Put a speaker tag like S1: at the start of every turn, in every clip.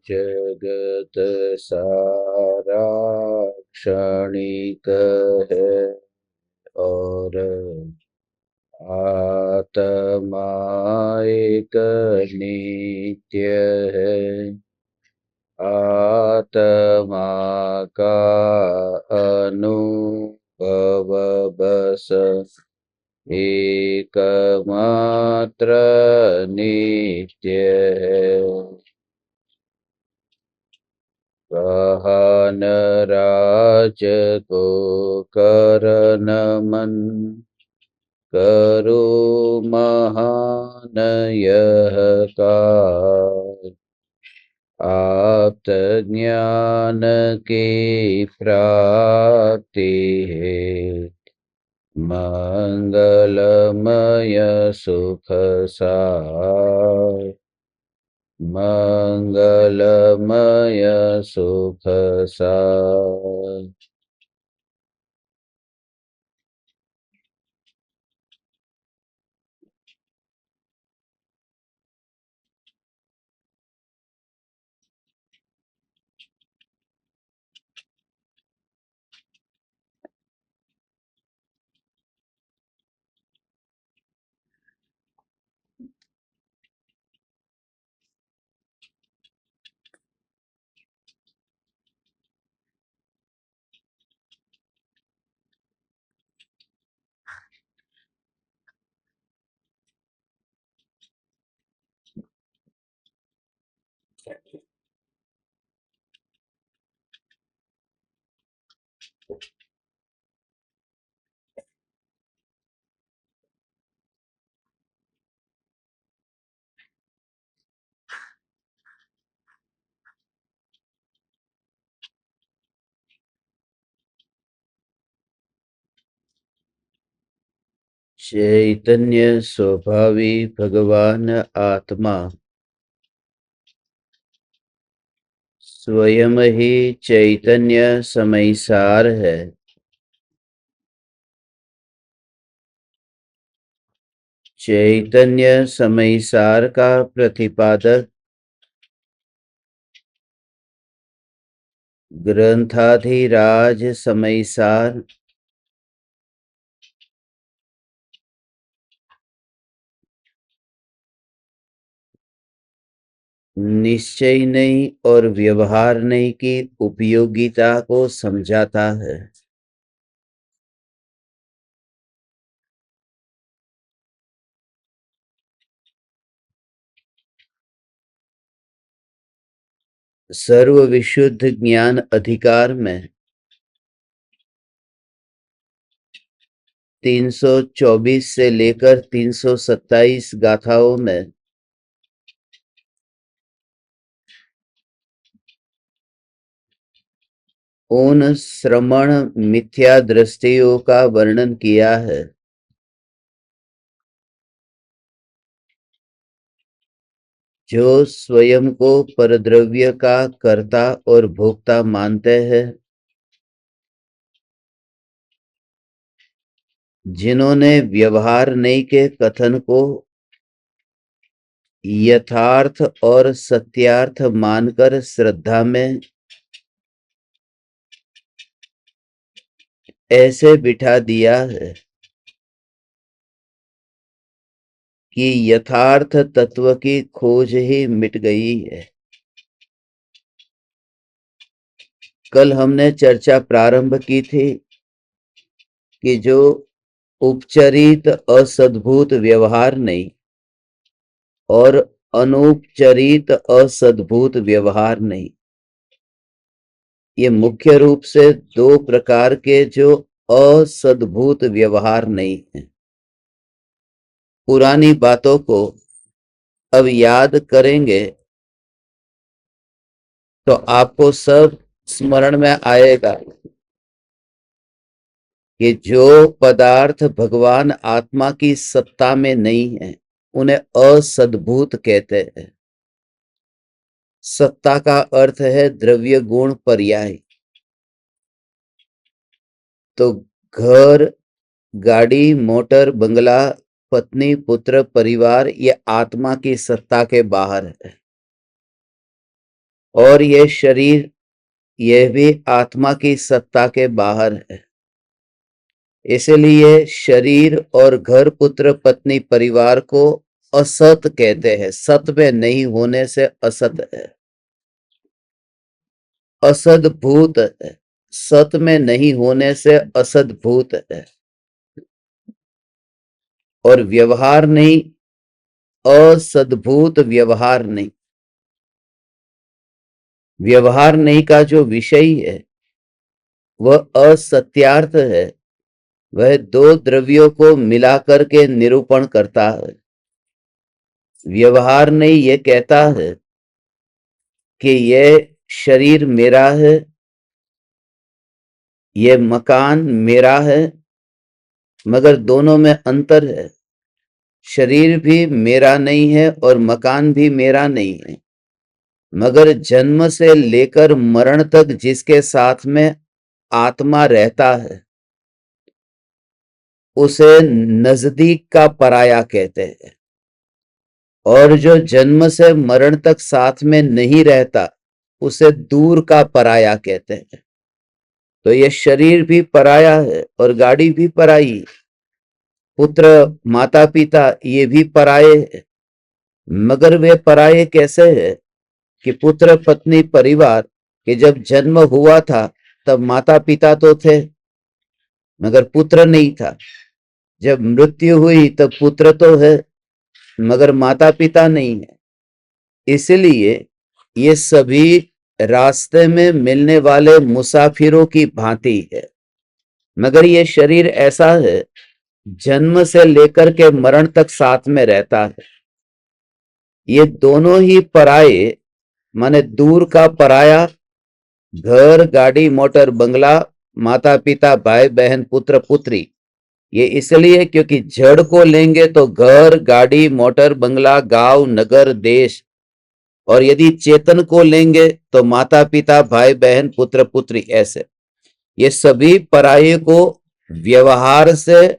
S1: जगत सारा क्षणिक है और आत्मा एक नित्य है। आत्मा का अनुभव बस एकमात्र नित्य है। कहन राज को करन मन, करो महान यह काज। आप्त ज्ञान की प्राप्ति है, मंगलमय सुख सार। मंगलमय सुख सार। चैतन्य स्वभावी भगवान आत्मा स्वयं ही चैतन्य समयसार है। चैतन्य समयसार का प्रतिपादक ग्रंथाधिराज समयसार निश्चय नहीं और व्यवहार नहीं की उपयोगिता को समझाता है। सर्व विशुद्ध ज्ञान अधिकार में 324 से लेकर 327 गाथाओं में उन श्रमण मिथ्या दृष्टियों का वर्णन किया है जो स्वयं को परद्रव्य का कर्ता और भोक्ता मानते हैं, जिन्होंने व्यवहार नहीं के कथन को यथार्थ और सत्यार्थ मानकर श्रद्धा में ऐसे बिठा दिया है कि यथार्थ तत्व की खोज ही मिट गई है। कल हमने चर्चा प्रारंभ की थी कि जो उपचरित असद्भूत व्यवहार नहीं और अनुपचरित असद्भूत व्यवहार नहीं, ये मुख्य रूप से दो प्रकार के जो असद्भूत व्यवहार नहीं है। पुरानी बातों को अब याद करेंगे तो आपको सब स्मरण में आएगा कि जो पदार्थ भगवान आत्मा की सत्ता में नहीं है उन्हें असद्भूत कहते हैं। सत्ता का अर्थ है द्रव्य गुण पर्याय। तो घर, गाड़ी, मोटर, बंगला, पत्नी, पुत्र, परिवार, ये आत्मा की सत्ता के बाहर है। और ये शरीर, यह भी आत्मा की सत्ता के बाहर है। इसलिए शरीर और घर, पुत्र, पत्नी, परिवार को असत कहते हैं। सत में नहीं होने से असत है। असद भूत है, सत में नहीं होने से असद भूत है। और व्यवहार नहीं, असद्भूत व्यवहार नहीं। व्यवहार नहीं का जो विषय है वह असत्यार्थ है। वह दो द्रव्यों को मिलाकर के निरूपण करता है। व्यवहार नहीं ये कहता है कि यह शरीर मेरा है, यह मकान मेरा है, मगर दोनों में अंतर है। शरीर भी मेरा नहीं है और मकान भी मेरा नहीं है, मगर जन्म से लेकर मरण तक जिसके साथ में आत्मा रहता है उसे नजदीक का पराया कहते हैं। और जो जन्म से मरण तक साथ में नहीं रहता उसे दूर का पराया कहते हैं। तो ये शरीर भी पराया है और गाड़ी भी पराई, पुत्र, माता पिता ये भी पराये है। मगर वे पराये कैसे है कि पुत्र, पत्नी, परिवार के जब जन्म हुआ था तब माता पिता तो थे मगर पुत्र नहीं था। जब मृत्यु हुई तब पुत्र तो है मगर माता पिता नहीं है। इसलिए ये सभी रास्ते में मिलने वाले मुसाफिरों की भांति है। मगर ये शरीर ऐसा है, जन्म से लेकर के मरण तक साथ में रहता है। ये दोनों ही पराये माने दूर का पराया, घर, गाड़ी, मोटर, बंगला, माता पिता, भाई बहन, पुत्र पुत्री, ये इसलिए क्योंकि जड़ को लेंगे तो घर, गाड़ी, मोटर, बंगला, गांव, नगर, देश, और यदि चेतन को लेंगे तो माता पिता, भाई बहन, पुत्र पुत्री, ऐसे ये सभी पराये को व्यवहार से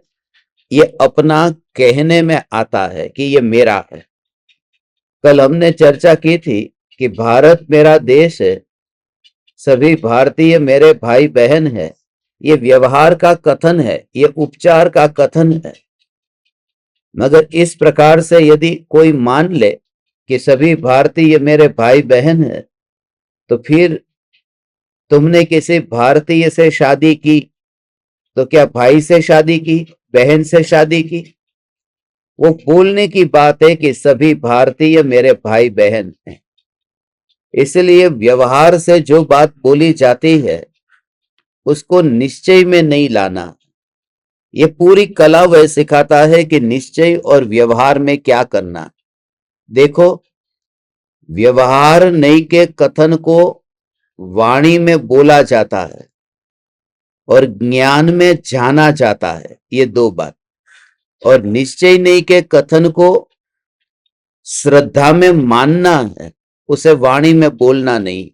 S1: ये अपना कहने में आता है कि ये मेरा है। कल हमने चर्चा की थी कि भारत मेरा देश है, सभी भारतीय मेरे भाई बहन है। ये व्यवहार का कथन है, ये उपचार का कथन है। मगर इस प्रकार से यदि कोई मान ले कि सभी भारतीय मेरे भाई बहन है, तो फिर तुमने किसी भारतीय से शादी की तो क्या भाई से शादी की, बहन से शादी की? वो बोलने की बात है कि सभी भारतीय मेरे भाई बहन हैं। इसलिए व्यवहार से जो बात बोली जाती है उसको निश्चय में नहीं लाना। ये पूरी कला वह सिखाता है कि निश्चय और व्यवहार में क्या करना। देखो, व्यवहार नहीं के कथन को वाणी में बोला जाता है और ज्ञान में जाना जाता है, ये दो बात। और निश्चय नहीं के कथन को श्रद्धा में मानना है, उसे वाणी में बोलना नहीं।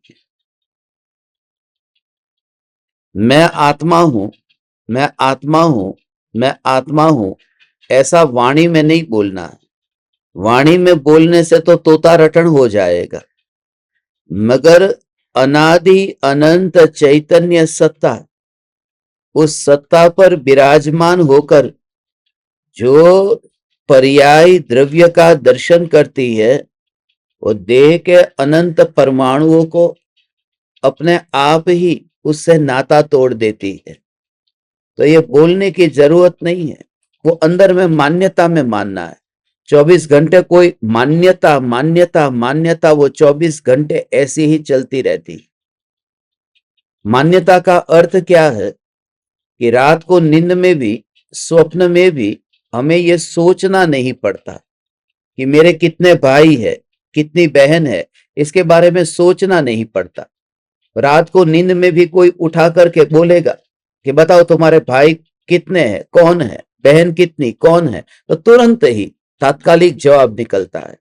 S1: मैं आत्मा हूं, मैं आत्मा हूं, मैं आत्मा हूं, ऐसा वाणी में नहीं बोलना है। वाणी में बोलने से तो तोता रटन हो जाएगा। मगर अनादि अनंत चैतन्य सत्ता, उस सत्ता पर विराजमान होकर जो पर्याय द्रव्य का दर्शन करती है वो देह के अनंत परमाणुओं को अपने आप ही उससे नाता तोड़ देती है। तो ये बोलने की जरूरत नहीं है, वो अंदर में मान्यता में मानना है। 24 घंटे कोई मान्यता मान्यता मान्यता, वो 24 घंटे ऐसी ही चलती रहती। मान्यता का अर्थ क्या है कि रात को नींद में भी, स्वप्न में भी हमें ये सोचना नहीं पड़ता कि मेरे कितने भाई है, कितनी बहन है, इसके बारे में सोचना नहीं पड़ता। रात को नींद में भी कोई उठा करके बोलेगा कि बताओ तुम्हारे भाई कितने हैं, कौन है, बहन कितनी, कौन है, तो तुरंत ही तात्कालिक जवाब निकलता है।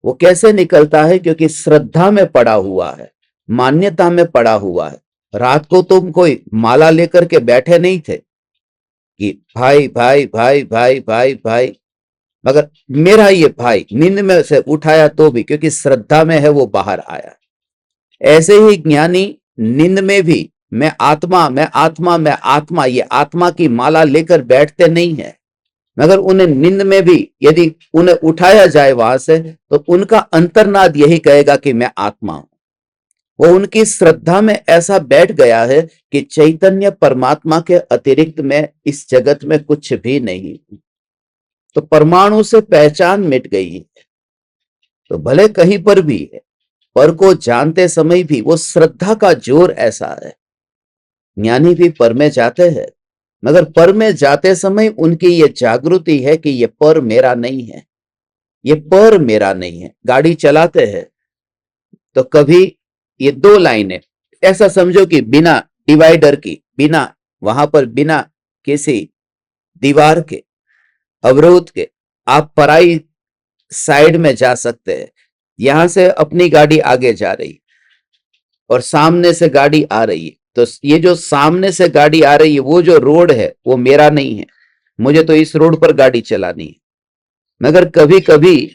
S1: वो कैसे निकलता है? क्योंकि श्रद्धा में पड़ा हुआ है, मान्यता में पड़ा हुआ है। रात को तुम कोई माला लेकर के बैठे नहीं थे कि भाई भाई भाई भाई भाई भाई, मगर मेरा ये भाई नींद में से उठाया तो भी क्योंकि श्रद्धा में है वो बाहर आया। ऐसे ही ज्ञानी नींद में भी मैं आत्मा मैं आत्मा मैं आत्मा, ये आत्मा की माला लेकर बैठते नहीं है, मगर उन्हें नींद में भी यदि उन्हें उठाया जाए वहां से तो उनका अंतर्नाद यही कहेगा कि मैं आत्मा हूं। वो उनकी श्रद्धा में ऐसा बैठ गया है कि चैतन्य परमात्मा के अतिरिक्त में इस जगत में कुछ भी नहीं। तो परमाणु से पहचान मिट गई है। तो भले कहीं पर भी है, पर को जानते समय भी वो श्रद्धा का जोर ऐसा है। ज्ञानी भी पर में जाते हैं, मगर पर में जाते समय उनकी ये जागृति है कि ये पर मेरा नहीं है, ये पर मेरा नहीं है। गाड़ी चलाते हैं तो कभी ये दो लाइनें ऐसा समझो कि बिना डिवाइडर की, बिना वहां पर बिना किसी दीवार के, अवरोध के आप पराई साइड में जा सकते हैं। यहां से अपनी गाड़ी आगे जा रही और सामने से गाड़ी आ रही है, तो ये जो सामने से गाड़ी आ रही है वो जो रोड है वो मेरा नहीं है, मुझे तो इस रोड पर गाड़ी चलानी है। मगर कभी कभी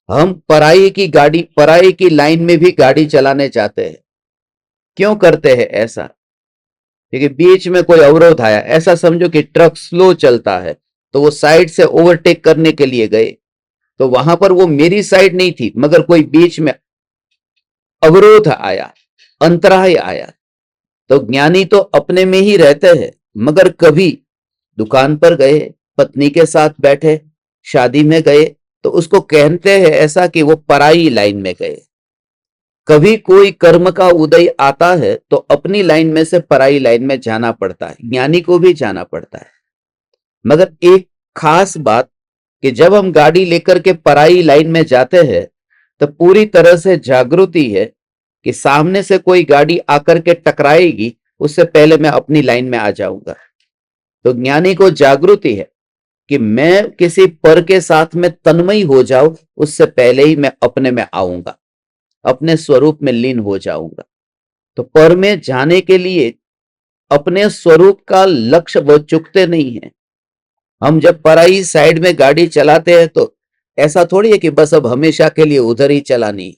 S1: हम पराई की गाड़ी, पराई की लाइन में भी गाड़ी चलाने जाते हैं। क्यों करते हैं ऐसा? क्योंकि बीच में कोई अवरोध आया, ऐसा समझो कि ट्रक स्लो चलता है तो वो साइड से ओवरटेक करने के लिए गए, तो वहां पर वो मेरी साइड नहीं थी, मगर कोई बीच में अवरोध आया, अंतराय आया। तो ज्ञानी तो अपने में ही रहते हैं, मगर कभी दुकान पर गए, पत्नी के साथ बैठे, शादी में गए, तो उसको कहते हैं ऐसा कि वो पराई लाइन में गए। कभी कोई कर्म का उदय आता है तो अपनी लाइन में से पराई लाइन में जाना पड़ता है, ज्ञानी को भी जाना पड़ता है। मगर एक खास बात कि जब हम गाड़ी लेकर के पराई लाइन में जाते हैं तो पूरी तरह से जागृति है कि सामने से कोई गाड़ी आकर के टकराएगी, उससे पहले मैं अपनी लाइन में आ जाऊंगा। तो ज्ञानी को जागृति है कि मैं किसी पर के साथ में तन्मय हो जाऊं, उससे पहले ही मैं अपने में आऊंगा, अपने स्वरूप में लीन हो जाऊंगा। तो पर में जाने के लिए अपने स्वरूप का लक्ष्य वो चुकते नहीं है। हम जब पराई साइड में गाड़ी चलाते हैं तो ऐसा थोड़ी है कि बस अब हमेशा के लिए उधर ही चलानी।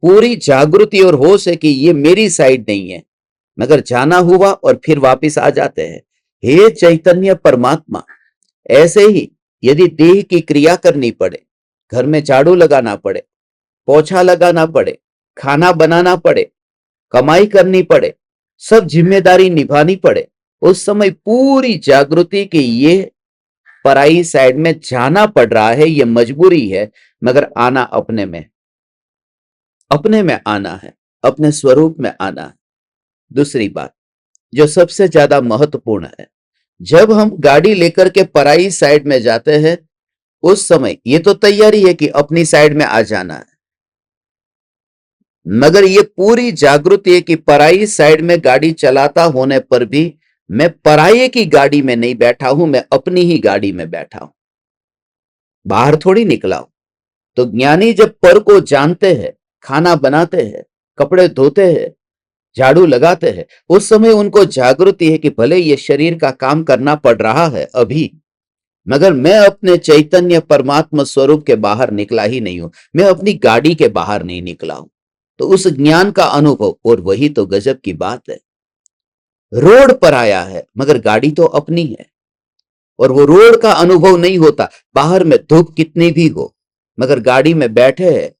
S1: पूरी जागृति और होश है कि ये मेरी साइड नहीं है, मगर जाना हुआ और फिर वापस आ जाते हैं। हे चैतन्य परमात्मा, ऐसे ही यदि देह की क्रिया करनी पड़े, घर में झाड़ू लगाना पड़े, पोछा लगाना पड़े, खाना बनाना पड़े, कमाई करनी पड़े, सब जिम्मेदारी निभानी पड़े, उस समय पूरी जागृति कि ये पराई साइड में जाना पड़ रहा है, ये मजबूरी है, मगर आना अपने में, अपने में आना है, अपने स्वरूप में आना है। दूसरी बात जो सबसे ज्यादा महत्वपूर्ण है, जब हम गाड़ी लेकर के पराई साइड में जाते हैं उस समय ये तो तैयारी है कि अपनी साइड में आ जाना है, मगर ये पूरी जागृति है कि पराई साइड में गाड़ी चलाता होने पर भी मैं पराये की गाड़ी में नहीं बैठा हूं, मैं अपनी ही गाड़ी में बैठा हूं, बाहर थोड़ी निकला हूं। तो ज्ञानी जब पर को जानते हैं, खाना बनाते हैं, कपड़े धोते हैं, झाड़ू लगाते हैं, उस समय उनको जागृति है कि भले ये शरीर का काम करना पड़ रहा है अभी, मगर मैं अपने चैतन्य परमात्मा स्वरूप के बाहर निकला ही नहीं हूं, मैं अपनी गाड़ी के बाहर नहीं निकला हूं। तो उस ज्ञान का अनुभव, और वही तो गजब की बात है। रोड पर आया है मगर गाड़ी तो अपनी है, और वो रोड का अनुभव नहीं होता बाहर में धूप कितनी भी हो, मगर गाड़ी में बैठे हैं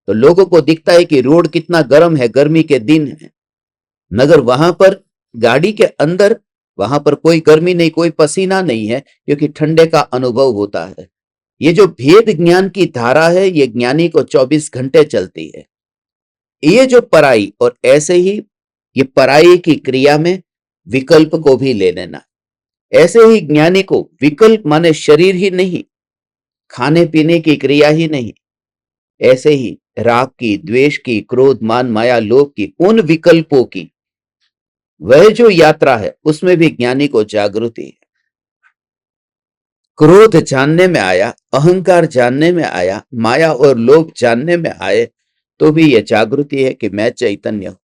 S1: तो लोगों को दिखता है कि रोड कितना गर्म है, गर्मी के दिन है, मगर वहां पर गाड़ी के अंदर वहां पर कोई गर्मी नहीं, कोई पसीना नहीं है, क्योंकि ठंडे का अनुभव होता है। ये जो भेद ज्ञान की धारा है ये ज्ञानी को 24 घंटे चलती है। ये जो पराई, और ऐसे ही ये पराई की क्रिया में विकल्प को भी ले लेना। ऐसे ही ज्ञानी को विकल्प माने शरीर ही नहीं, खाने पीने की क्रिया ही नहीं, ऐसे ही राग की, द्वेष की, क्रोध, मान, माया, लोभ की, उन विकल्पों की वह जो यात्रा है उसमें भी ज्ञानी को जागृति है। क्रोध जानने में आया, अहंकार जानने में आया, माया और लोभ जानने में आए, तो भी यह जागृति है कि मैं चैतन्य हूं।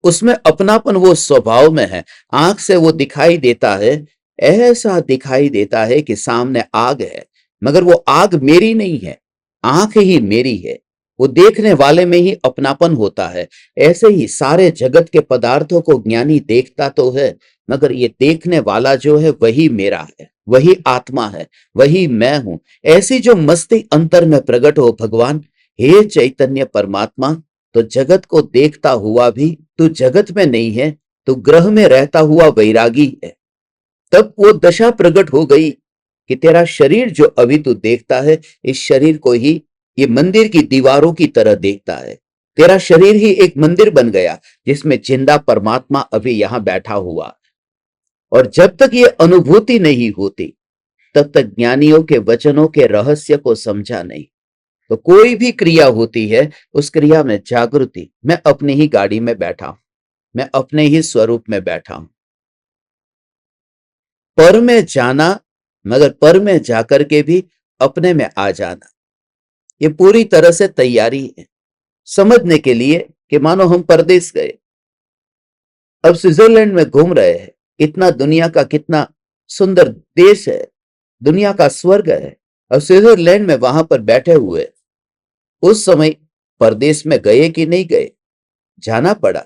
S1: उसमें अपनापन वो स्वभाव में है। आंख से वो दिखाई देता है, ऐसा दिखाई देता है कि सामने आग है, मगर वो आग मेरी नहीं है, आंख ही मेरी है। वो देखने वाले में ही अपनापन होता है। ऐसे ही सारे जगत के पदार्थों को ज्ञानी देखता तो है, मगर ये देखने वाला जो है वही मेरा है, वही आत्मा है, वही मैं हूं। ऐसी जो मस्ती अंतर में प्रकट हो भगवान, हे चैतन्य परमात्मा, तो जगत को देखता हुआ भी तू जगत में नहीं है, तू ग्रह में रहता हुआ वैरागी है। तब वो दशा प्रकट हो गई कि तेरा शरीर जो अभी तू देखता है, इस शरीर को ही ये मंदिर की दीवारों की तरह देखता है। तेरा शरीर ही एक मंदिर बन गया जिसमें जिंदा परमात्मा अभी यहां बैठा हुआ। और जब तक ये अनुभूति नहीं होती, तब तक ज्ञानियों के वचनों के रहस्य को समझा नहीं। तो कोई भी क्रिया होती है, उस क्रिया में जागृति, मैं अपनी ही गाड़ी में बैठा हूं, मैं अपने ही स्वरूप में बैठा हूं। पर में जाना, मगर पर में जाकर के भी अपने में आ जाना, ये पूरी तरह से तैयारी है समझने के लिए कि मानो हम परदेश गए, अब स्विट्जरलैंड में घूम रहे हैं। इतना दुनिया का कितना सुंदर देश है, दुनिया का स्वर्ग है। अब स्विट्जरलैंड में वहां पर बैठे हुए उस समय परदेश में गए कि नहीं गए, जाना पड़ा।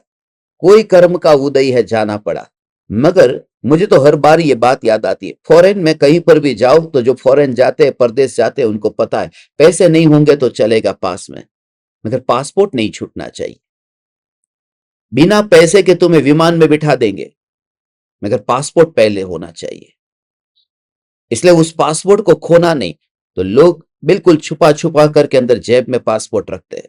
S1: कोई कर्म का उदय है, जाना पड़ा। मगर मुझे तो हर बार ये बात याद आती है, फॉरेन में कहीं पर भी जाओ तो जो फॉरेन जाते हैं, परदेश जाते हैं, उनको पता है पैसे नहीं होंगे तो चलेगा पास में, मगर पासपोर्ट नहीं छूटना चाहिए। बिना पैसे के तुम्हें विमान में बिठा देंगे, मगर पासपोर्ट पहले होना चाहिए। इसलिए उस पासपोर्ट को खोना नहीं। तो लोग बिल्कुल छुपा छुपा करके अंदर जेब में पासपोर्ट रखते हैं।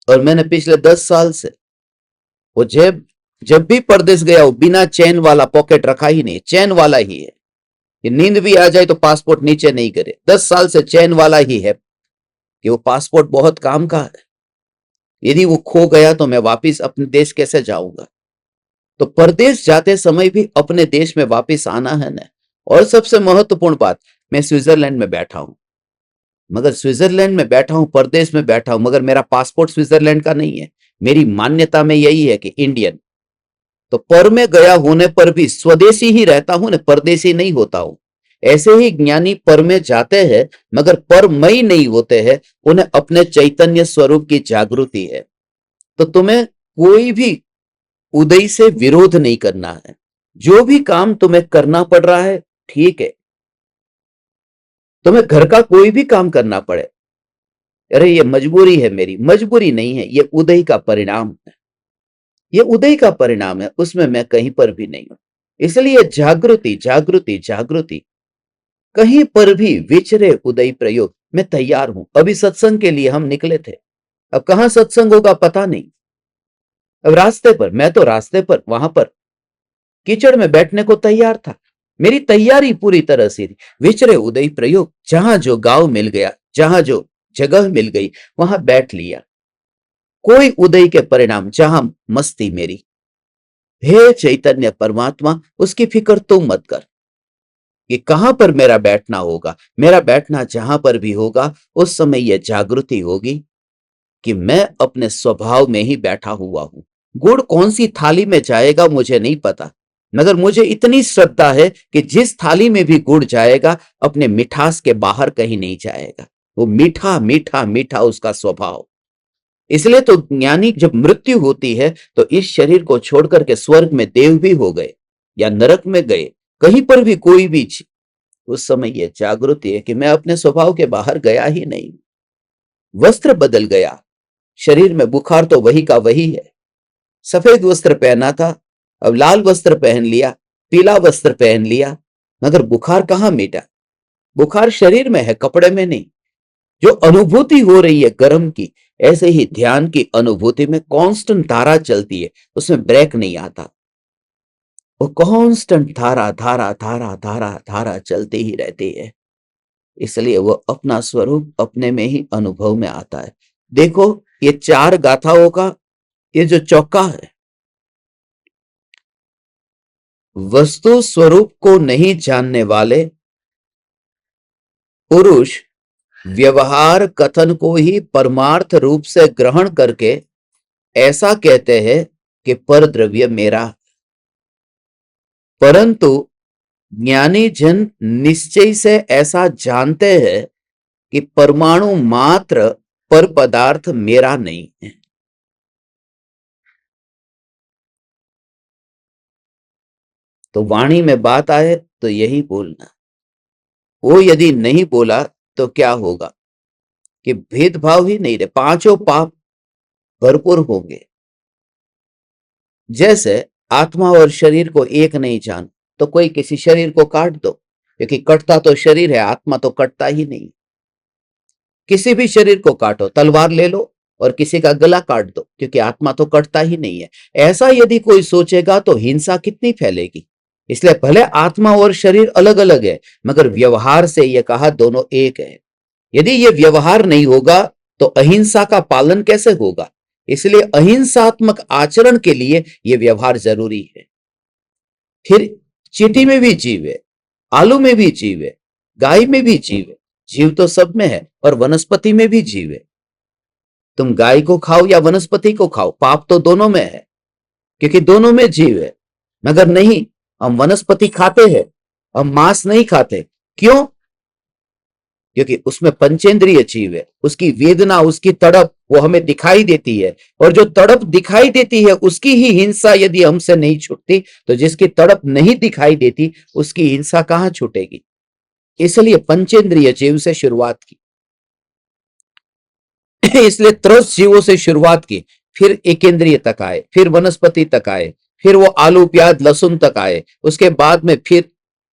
S1: और मैंने पिछले 10 साल से वो जेब, जब भी परदेश गया हूं, बिना चैन वाला पॉकेट रखा ही नहीं, चैन वाला ही है कि नींद भी आ जाए तो पासपोर्ट नीचे नहीं करे। 10 साल से चैन वाला ही है कि वो पासपोर्ट बहुत काम का है। यदि वो खो गया तो मैं वापिस अपने देश कैसे जाऊंगा। तो परदेश जाते समय भी अपने देश में वापिस आना है ना। और सबसे महत्वपूर्ण बात, मैं स्विट्जरलैंड में बैठा हूं, मगर स्विट्जरलैंड में बैठा हूं, परदेश में बैठा हूं, मगर मेरा पासपोर्ट स्विट्जरलैंड का नहीं है। मेरी मान्यता में यही है कि इंडियन। तो पर में गया होने पर भी स्वदेशी ही रहता हूं ना, परदेशी नहीं होता हूं। ऐसे ही ज्ञानी पर में जाते हैं, मगर परमय नहीं होते हैं। उन्हें अपने चैतन्य स्वरूप की जागृति है। तो तुम्हें कोई भी उदय से विरोध नहीं करना है। जो भी काम तुम्हें करना पड़ रहा है, ठीक है। तुम्हें घर का कोई भी काम करना पड़े, अरे ये मजबूरी है मेरी, मजबूरी नहीं है, ये उदय का परिणाम है। ये उदय का परिणाम है, उसमें मैं कहीं पर भी नहीं हूं। इसलिए जागृति जागृति जागृति, कहीं पर भी विचरे उदय प्रयोग, मैं तैयार हूं। अभी सत्संग के लिए हम निकले थे, अब कहां सत्संग होगा पता नहीं। अब रास्ते पर, मैं तो रास्ते पर वहां पर कीचड़ में बैठने को तैयार था। मेरी तैयारी पूरी तरह से थी। विचरे उदय प्रयोग, जहां जो गांव मिल गया, जहां जो जगह मिल गई, वहां बैठ लिया। कोई उदय के परिणाम, जहां मस्ती मेरी। हे चैतन्य परमात्मा, उसकी फिक्र तुम मत कर कि कहां पर मेरा बैठना होगा। मेरा बैठना जहां पर भी होगा, उस समय यह जागृति होगी कि मैं अपने स्वभाव में ही बैठा हुआ हूं। गुड़ कौन सी थाली में जाएगा मुझे नहीं पता, मगर मुझे इतनी श्रद्धा है कि जिस थाली में भी गुड़ जाएगा, अपने मिठास के बाहर कहीं नहीं जाएगा। वो मीठा मीठा मीठा उसका स्वभाव। इसलिए तो ज्ञानी जब मृत्यु होती है, तो इस शरीर को छोड़कर के स्वर्ग में देव भी हो गए या नरक में गए, कहीं पर भी कोई भी, उस समय यह जागृति है कि मैं अपने स्वभाव के बाहर गया ही नहीं। वस्त्र बदल गया, शरीर में बुखार तो वही का वही है। सफेद वस्त्र पहना था, अब लाल वस्त्र पहन लिया, पीला वस्त्र पहन लिया, मगर बुखार कहां मिटा। बुखार शरीर में है, कपड़े में नहीं। जो अनुभूति हो रही है गर्म की, ऐसे ही ध्यान की अनुभूति में कांस्टेंट धारा चलती है, उसमें ब्रेक नहीं आता। वो कांस्टेंट धारा धारा धारा धारा धारा चलती ही रहती है। इसलिए वो अपना स्वरूप अपने में ही अनुभव में आता है। देखो, ये 4 गाथाओं का ये जो चौका है, वस्तु स्वरूप को नहीं जानने वाले पुरुष व्यवहार कथन को ही परमार्थ रूप से ग्रहण करके ऐसा कहते हैं कि पर द्रव्य मेरा। परंतु ज्ञानी जन निश्चय से ऐसा जानते हैं कि परमाणु मात्र पर पदार्थ मेरा नहीं है। तो वाणी में बात आए तो यही बोलना। वो यदि नहीं बोला तो क्या होगा कि भेदभाव ही नहीं रहे, पांचों पाप भरपूर होंगे। जैसे आत्मा और शरीर को एक नहीं जान तो कोई किसी शरीर को काट दो, क्योंकि कटता तो शरीर है, आत्मा तो कटता ही नहीं। किसी भी शरीर को काटो, तलवार ले लो और किसी का गला काट दो, क्योंकि आत्मा तो कटता ही नहीं है। ऐसा यदि कोई सोचेगा तो हिंसा कितनी फैलेगी। इसलिए भले आत्मा और शरीर अलग अलग है, मगर व्यवहार से यह कहा दोनों एक है। यदि यह व्यवहार नहीं होगा तो अहिंसा का पालन कैसे होगा। इसलिए अहिंसात्मक आचरण के लिए यह व्यवहार जरूरी है। फिर चींटी में भी जीव है, आलू में भी जीव है, गाय में भी जीव है। जीव तो सब में है, और वनस्पति में भी जीव है। तुम गाय को खाओ या वनस्पति को खाओ, पाप तो दोनों में है, क्योंकि दोनों में जीव है। मगर नहीं, हम वनस्पति खाते हैं, हम मांस नहीं खाते। क्यों? क्योंकि उसमें पंचेंद्रिय जीव है। उसकी वेदना, उसकी तड़प वो हमें दिखाई देती है, और जो तड़प दिखाई देती है उसकी ही हिंसा यदि हमसे नहीं छूटती, तो जिसकी तड़प नहीं दिखाई देती उसकी हिंसा कहां छूटेगी। इसलिए पंचेंद्रिय जीव से शुरुआत की। इसलिए त्रस जीवों से शुरुआत की, फिर एकेंद्रिय तक आए, फिर वनस्पति तक आए, फिर वो आलू प्याज लहसुन तक आए, उसके बाद में फिर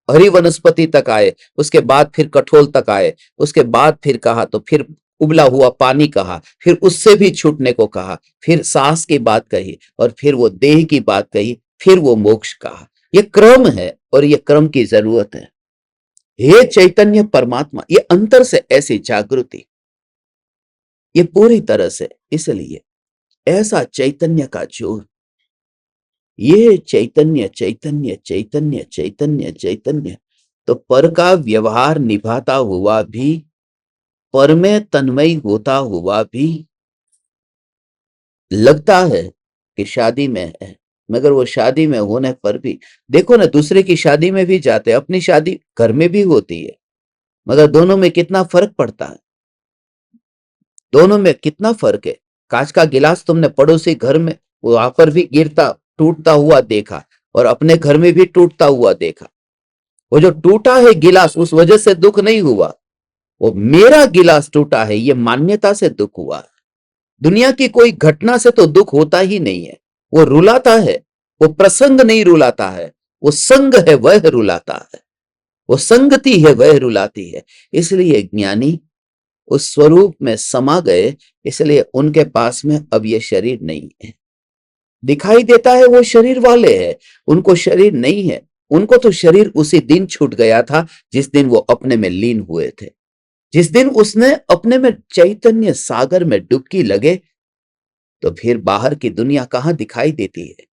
S1: हरी वनस्पति तक आए, उसके बाद फिर कठोल तक आए, उसके बाद फिर कहा तो फिर उबला हुआ पानी कहा, फिर उससे भी छूटने को कहा, फिर सांस की बात कही, और फिर वो देह की बात कही, फिर वो मोक्ष कहा। ये क्रम है और ये क्रम की जरूरत है। हे चैतन्य परमात्मा, ये अंतर से ऐसी जागृति, ये पूरी तरह से, इसलिए ऐसा चैतन्य का जोर, ये चैतन्य चैतन्य चैतन्य चैतन्य चैतन्य, तो पर का व्यवहार निभाता हुआ भी, पर में तन्मय होता हुआ भी लगता है कि शादी में है, मगर वो शादी में होने पर भी देखो ना, दूसरे की शादी में भी जाते, अपनी शादी घर में भी होती है, मगर दोनों में कितना फर्क पड़ता है। दोनों में कितना फर्क है। कांच का गिलास तुमने पड़ोसी घर में वहां पर भी गिरता टूटता हुआ देखा, और अपने घर में भी टूटता हुआ देखा। वो जो टूटा है गिलास, उस वजह से दुख नहीं हुआ, वो मेरा गिलास टूटा है ये मान्यता से दुख हुआ। दुनिया की कोई घटना से तो दुख होता ही नहीं है। वो रुलाता है, वो प्रसंग नहीं रुलाता है, वो संग है वह रुलाता है, वो संगति है वह रुलाती है। इसलिए ज्ञानी उस स्वरूप में समा गए, इसलिए उनके पास में अब ये शरीर नहीं है। दिखाई देता है वो शरीर वाले हैं, उनको शरीर नहीं है। उनको तो शरीर उसी दिन छूट गया था जिस दिन वो अपने में लीन हुए थे। जिस दिन उसने अपने में चैतन्य सागर में डुबकी लगे, तो फिर बाहर की दुनिया कहां दिखाई देती है।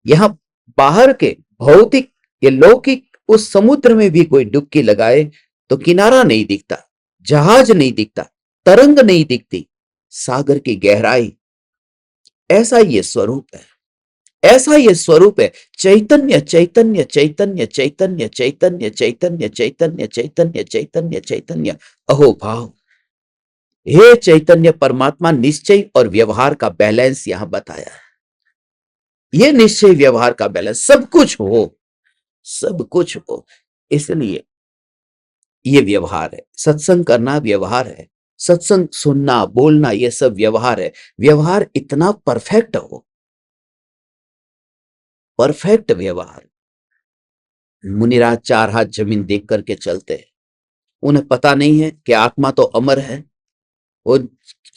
S1: यहां बाहर के भौतिक के लौकिक उस समुद्र में भी कोई डुबकी लगाए तो किनारा नहीं दिखता, जहाज नहीं दिखता, तरंग नहीं दिखती, सागर की गहराई। ऐसा ये स्वरूप है, ऐसा ये स्वरूप है। चैतन्य चैतन्य चैतन्य चैतन्य चैतन्य चैतन्य चैतन्य चैतन्य चैतन्य चैतन्य अहो भाव। हे चैतन्य परमात्मा, निश्चय और व्यवहार का बैलेंस यहां बताया है। ये निश्चय व्यवहार का बैलेंस, सब कुछ हो, सब कुछ हो। इसलिए ये व्यवहार है। सत्संग करना व्यवहार है, सत्संग सुनना बोलना ये सब व्यवहार है। व्यवहार इतना परफेक्ट हो, परफेक्ट व्यवहार। मुनिराज 4 हाथ जमीन देख करके चलते हैं, उन्हें पता नहीं है कि आत्मा तो अमर है। वो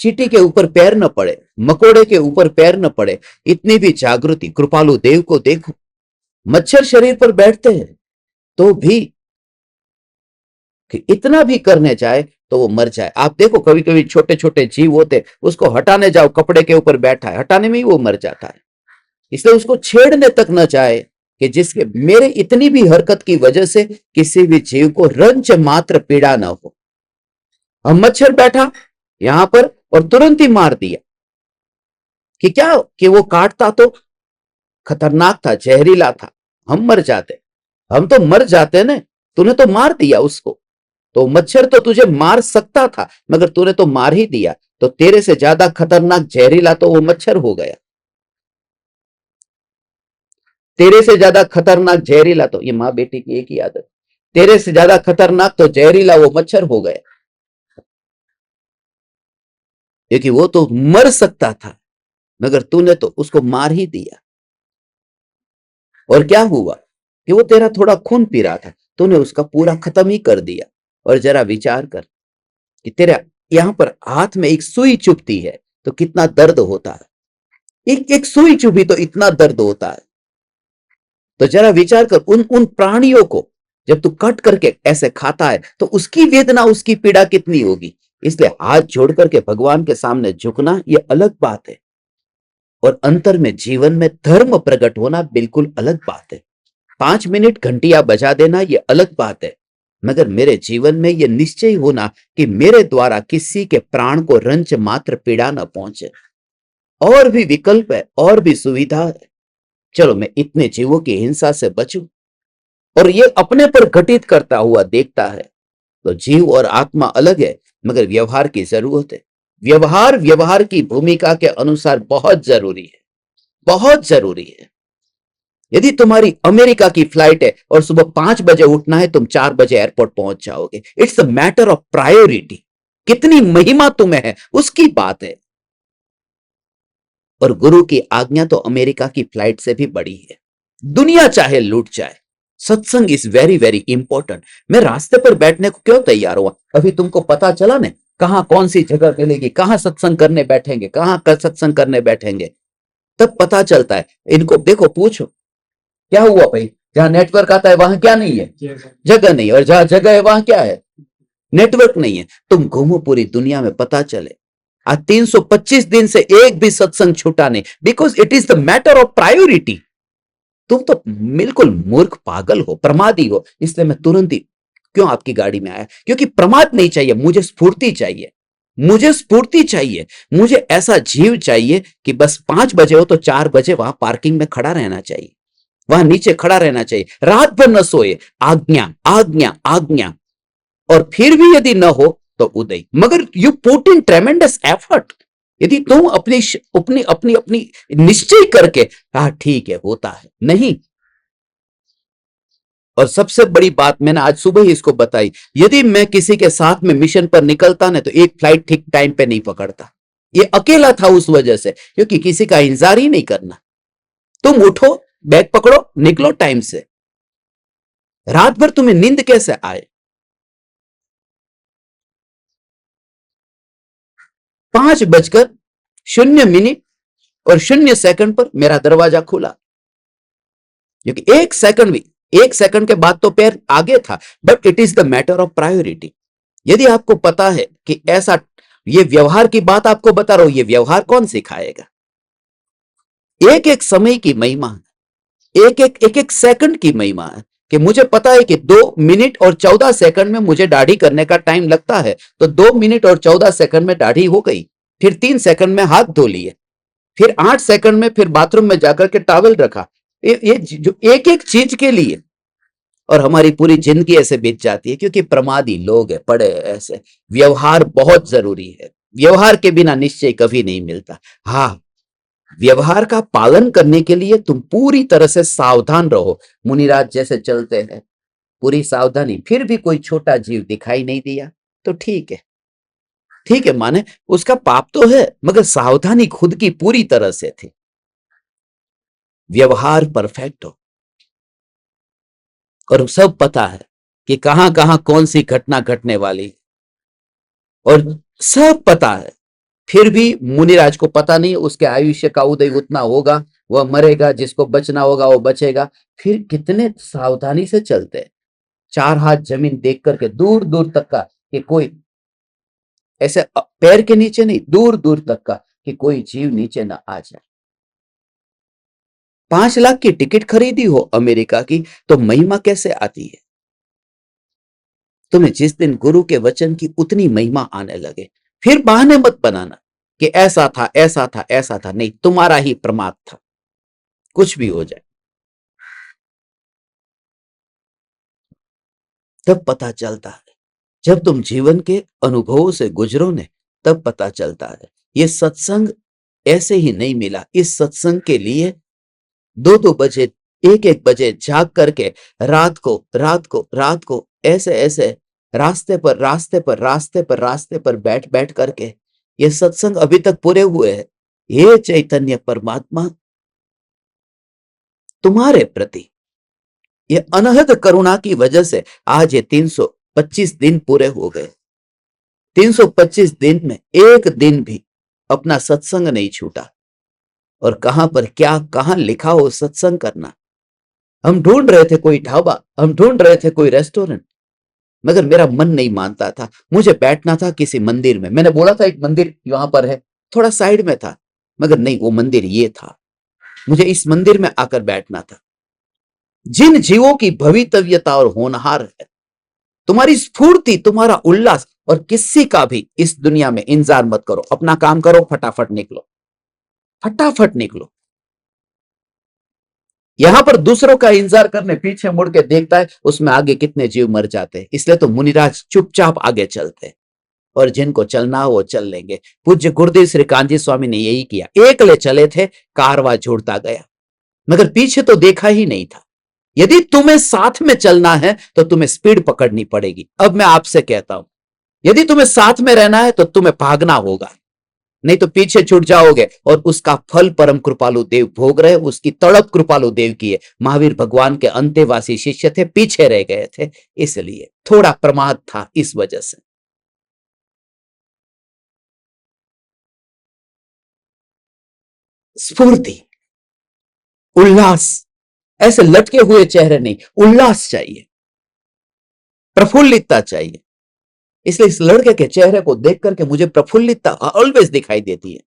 S1: चींटी के ऊपर पैर न पड़े, मकोड़े के ऊपर पैर न पड़े, इतनी भी जागृति। कृपालु देव को देखो, मच्छर शरीर पर बैठते हैं तो भी कि इतना भी करने जाए तो वो मर जाए। आप देखो कभी कभी छोटे छोटे जीव होते, उसको हटाने जाओ, कपड़े के ऊपर बैठा है, हटाने में ही वो मर जाता है। इसलिए उसको छेड़ने तक न जाए, कि जिसके मेरे इतनी भी हरकत की वजह से किसी भी जीव को रंच मात्र पीड़ा ना हो। हम मच्छर बैठा यहां पर और तुरंत ही मार दिया कि क्या कि वो काटता तो खतरनाक था, जहरीला था, हम मर जाते। हम तो मर जाते ना, तूने तो मार दिया उसको। तो मच्छर तो तुझे मार सकता था मगर तूने तो मार ही दिया, तो तेरे से ज्यादा खतरनाक जहरीला तो वो मच्छर हो गया। तेरे से ज्यादा खतरनाक जहरीला तो, ये माँ बेटी की एक ही आदत, तेरे से ज्यादा खतरनाक तो जहरीला वो मच्छर हो गया, क्योंकि वो तो मर सकता था मगर तूने तो उसको मार ही दिया। और क्या हुआ कि वो तेरा थोड़ा खून पी रहा था, तूने उसका पूरा खत्म ही कर दिया। और जरा विचार कर कि तेरे यहां पर हाथ में एक सुई चुभती है तो कितना दर्द होता है। एक एक सुई चुभी तो इतना दर्द होता है। तो जरा विचार कर उन उन प्राणियों को जब तू कट करके ऐसे खाता है तो उसकी वेदना, उसकी पीड़ा कितनी होगी। इसलिए हाथ जोड़ करके भगवान के सामने झुकना ये अलग बात है, और अंतर में जीवन में धर्म प्रकट होना बिल्कुल अलग बात है। 5 मिनट घंटिया बजा देना ये अलग बात है, मगर मेरे जीवन में ये निश्चय होना कि मेरे द्वारा किसी के प्राण को रंच मात्र पीड़ा न पहुंचे। और भी विकल्प है, और भी सुविधा है, चलो मैं इतने जीवों की हिंसा से बचूं। और ये अपने पर घटित करता हुआ देखता है। तो जीव और आत्मा अलग है, मगर व्यवहार की जरूरत है। व्यवहार व्यवहार की भूमिका के अनुसार बहुत जरूरी है, बहुत जरूरी है। यदि तुम्हारी अमेरिका की फ्लाइट है और सुबह 5 बजे उठना है, तुम 4 बजे एयरपोर्ट पहुंच जाओगे। It's a matter of priority. कितनी महिमा तुम्हें है उसकी बात है। और गुरु की आज्ञा तो अमेरिका की फ्लाइट से भी बड़ी है। दुनिया चाहे लूट जाए, सत्संग इज वेरी वेरी इंपॉर्टेंट। मैं रास्ते पर बैठने को क्यों तैयार हुआ? अभी तुमको पता चला ना कहां कौन सी जगह मिलेगी, कहां सत्संग करने बैठेंगे, कहां सत्संग करने बैठेंगे, तब पता चलता है। इनको देखो, पूछो क्या हुआ भाई, जहां नेटवर्क आता है वहां क्या नहीं है? जगह नहीं। और जहां जगह है वहां क्या है? नेटवर्क नहीं है। तुम घूमो पूरी दुनिया में, पता चले आज 325 दिन से एक भी सत्संग छूटा नहीं, because it is the matter of priority. तुम तो बिल्कुल मूर्ख पागल हो, प्रमादी हो। इसलिए मैं तुरंत ही क्यों आपकी गाड़ी में आया, क्योंकि प्रमाद नहीं चाहिए, मुझे स्फूर्ति चाहिए। मुझे स्फूर्ति चाहिए, मुझे ऐसा जीव चाहिए कि बस 5 बजे हो तो 4 बजे वहां पार्किंग में खड़ा रहना चाहिए, वहां नीचे खड़ा रहना चाहिए, रात भर न सोए, आज्ञा आज्ञा आज्ञा। और फिर भी यदि न हो तो उदय, मगर यू पुट इन ट्रेमेंडस एफर्ट। यदि तुम अपनी अपनी अपनी अपनी निश्चय करके हाँ ठीक है होता है नहीं। और सबसे बड़ी बात मैंने आज सुबह ही इसको बताई, यदि मैं किसी के साथ में मिशन पर निकलता ना तो एक फ्लाइट ठीक टाइम पे नहीं पकड़ता। ये अकेला था उस वजह से, क्योंकि किसी का इंतजार ही नहीं करना। तुम उठो, बैग पकड़ो, निकलो टाइम से। रात भर तुम्हें नींद कैसे आए? 5:00 और 0 सेकंड पर मेरा दरवाजा खुला, क्योंकि 1 सेकंड भी, 1 सेकंड के बाद तो पैर आगे था। But it is the matter of priority. यदि आपको पता है कि ऐसा, ये व्यवहार की बात आपको बता रहा हूं, ये व्यवहार कौन सिखाएगा? एक एक समय की महिमा है, एक एक सेकंड की महिमा है। कि मुझे पता है कि 2 मिनट और 14 सेकंड में मुझे दाढ़ी करने का टाइम लगता है, तो 2 मिनट और 14 सेकंड में दाढ़ी हो गई। फिर 3 सेकंड में हाथ धो लिए, फिर 8 सेकंड में फिर बाथरूम में जाकर के टॉवल रखा। ये जो एक एक चीज के लिए, और हमारी पूरी जिंदगी ऐसे बीत जाती है क्योंकि प्रमादी लोग हैं, पड़े ऐसे। व्यवहार बहुत जरूरी है, व्यवहार के बिना निश्चय कभी नहीं मिलता। हाँ, व्यवहार का पालन करने के लिए तुम पूरी तरह से सावधान रहो। मुनिराज जैसे चलते हैं, पूरी सावधानी, फिर भी कोई छोटा जीव दिखाई नहीं दिया तो ठीक है, ठीक है, माने उसका पाप तो है मगर सावधानी खुद की पूरी तरह से थी। व्यवहार परफेक्ट हो, और सब पता है कि कहां कहां कौन सी घटना घटने वाली, और सब पता है। फिर भी मुनिराज को पता नहीं उसके आयुष्य का उदय उतना होगा, वह मरेगा, जिसको बचना होगा वो बचेगा। फिर कितने सावधानी से चलते हैं, 4 हाथ जमीन देख करके, दूर दूर तक का, कि कोई ऐसे पैर के नीचे नहीं, दूर दूर तक का, कि कोई जीव नीचे ना आ जाए। 5 लाख की टिकट खरीदी हो अमेरिका की, तो महिमा कैसे आती है? तुम्हें जिस दिन गुरु के वचन की उतनी महिमा आने लगे, फिर बहाने मत बनाना कि ऐसा था, ऐसा था, ऐसा था। नहीं, तुम्हारा ही प्रमाद था। कुछ भी हो जाए, तब पता चलता है। जब तुम जीवन के अनुभवों से गुजरो ने, तब पता चलता है। ये सत्संग ऐसे ही नहीं मिला। इस सत्संग के लिए 2-2 बजे, 1-1 बजे जाग करके रात को ऐसे ऐसे रास्ते पर बैठ बैठ करके ये सत्संग अभी तक पूरे हुए हैं। ये चैतन्य परमात्मा तुम्हारे प्रति ये अनहद करुणा की वजह से आज ये 325 दिन पूरे हो गए। 325 दिन में एक दिन भी अपना सत्संग नहीं छूटा। और कहां पर क्या कहां लिखा हो सत्संग करना। हम ढूंढ रहे थे कोई ढाबा, हम ढूंढ रहे थे कोई रेस्टोरेंट, मगर मेरा मन नहीं मानता था। मुझे बैठना था किसी मंदिर में। मैंने बोला था एक मंदिर वहां पर है, थोड़ा साइड में था, मगर नहीं, वो मंदिर ये था। मुझे इस मंदिर में आकर बैठना था। जिन जीवों की भवितव्यता और होनहार है, तुम्हारी स्फूर्ति, तुम्हारा उल्लास, और किसी का भी इस दुनिया में इंतजार मत करो। अपना काम करो, फटाफट निकलो, फटाफट निकलो। यहां पर दूसरों का इंतजार करने पीछे मुड़ के देखता है, उसमें आगे कितने जीव मर जाते हैं। इसलिए तो मुनिराज चुपचाप आगे चलते हैं, और जिनको चलना हो वो चल लेंगे। पूज्य गुरुदेव श्री कांजी स्वामी ने यही किया। एकले चले थे, कारवा जुड़ता गया, मगर पीछे तो देखा ही नहीं था। यदि तुम्हें साथ में चलना है तो तुम्हें स्पीड पकड़नी पड़ेगी। अब मैं आपसे कहता हूं, यदि तुम्हें साथ में रहना है तो तुम्हें भागना होगा, नहीं तो पीछे छूट जाओगे। और उसका फल परम कृपालु देव भोग रहे। उसकी तड़प कृपालु देव की है। महावीर भगवान के अंतेवासी शिष्य थे, पीछे रह गए थे, इसलिए थोड़ा प्रमाद था, इस वजह से। स्फूर्ति, उल्लास, ऐसे लटके हुए चेहरे नहीं, उल्लास चाहिए, प्रफुल्लितता चाहिए। इसलिए इस लड़के के चेहरे को देख करके मुझे प्रफुल्लितता ऑलवेज दिखाई देती है।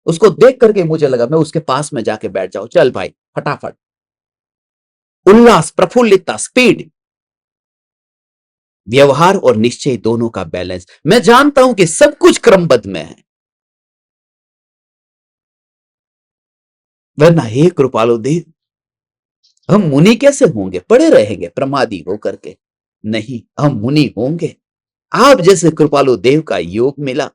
S1: उसको देख करके मुझे लगा मैं उसके पास में जाके बैठ जाऊं। चल भाई, फटाफट। उल्लास, प्रफुल्लितता, स्पीड, व्यवहार और निश्चय दोनों का बैलेंस। मैं जानता हूं कि सब कुछ क्रमबद्ध में है, वरना हे कृपालु देव, हम मुनि कैसे होंगे? पड़े रहेंगे प्रमादी होकर के? नहीं, हम मुनि होंगे। आप जैसे कृपालु देव का योग मिला,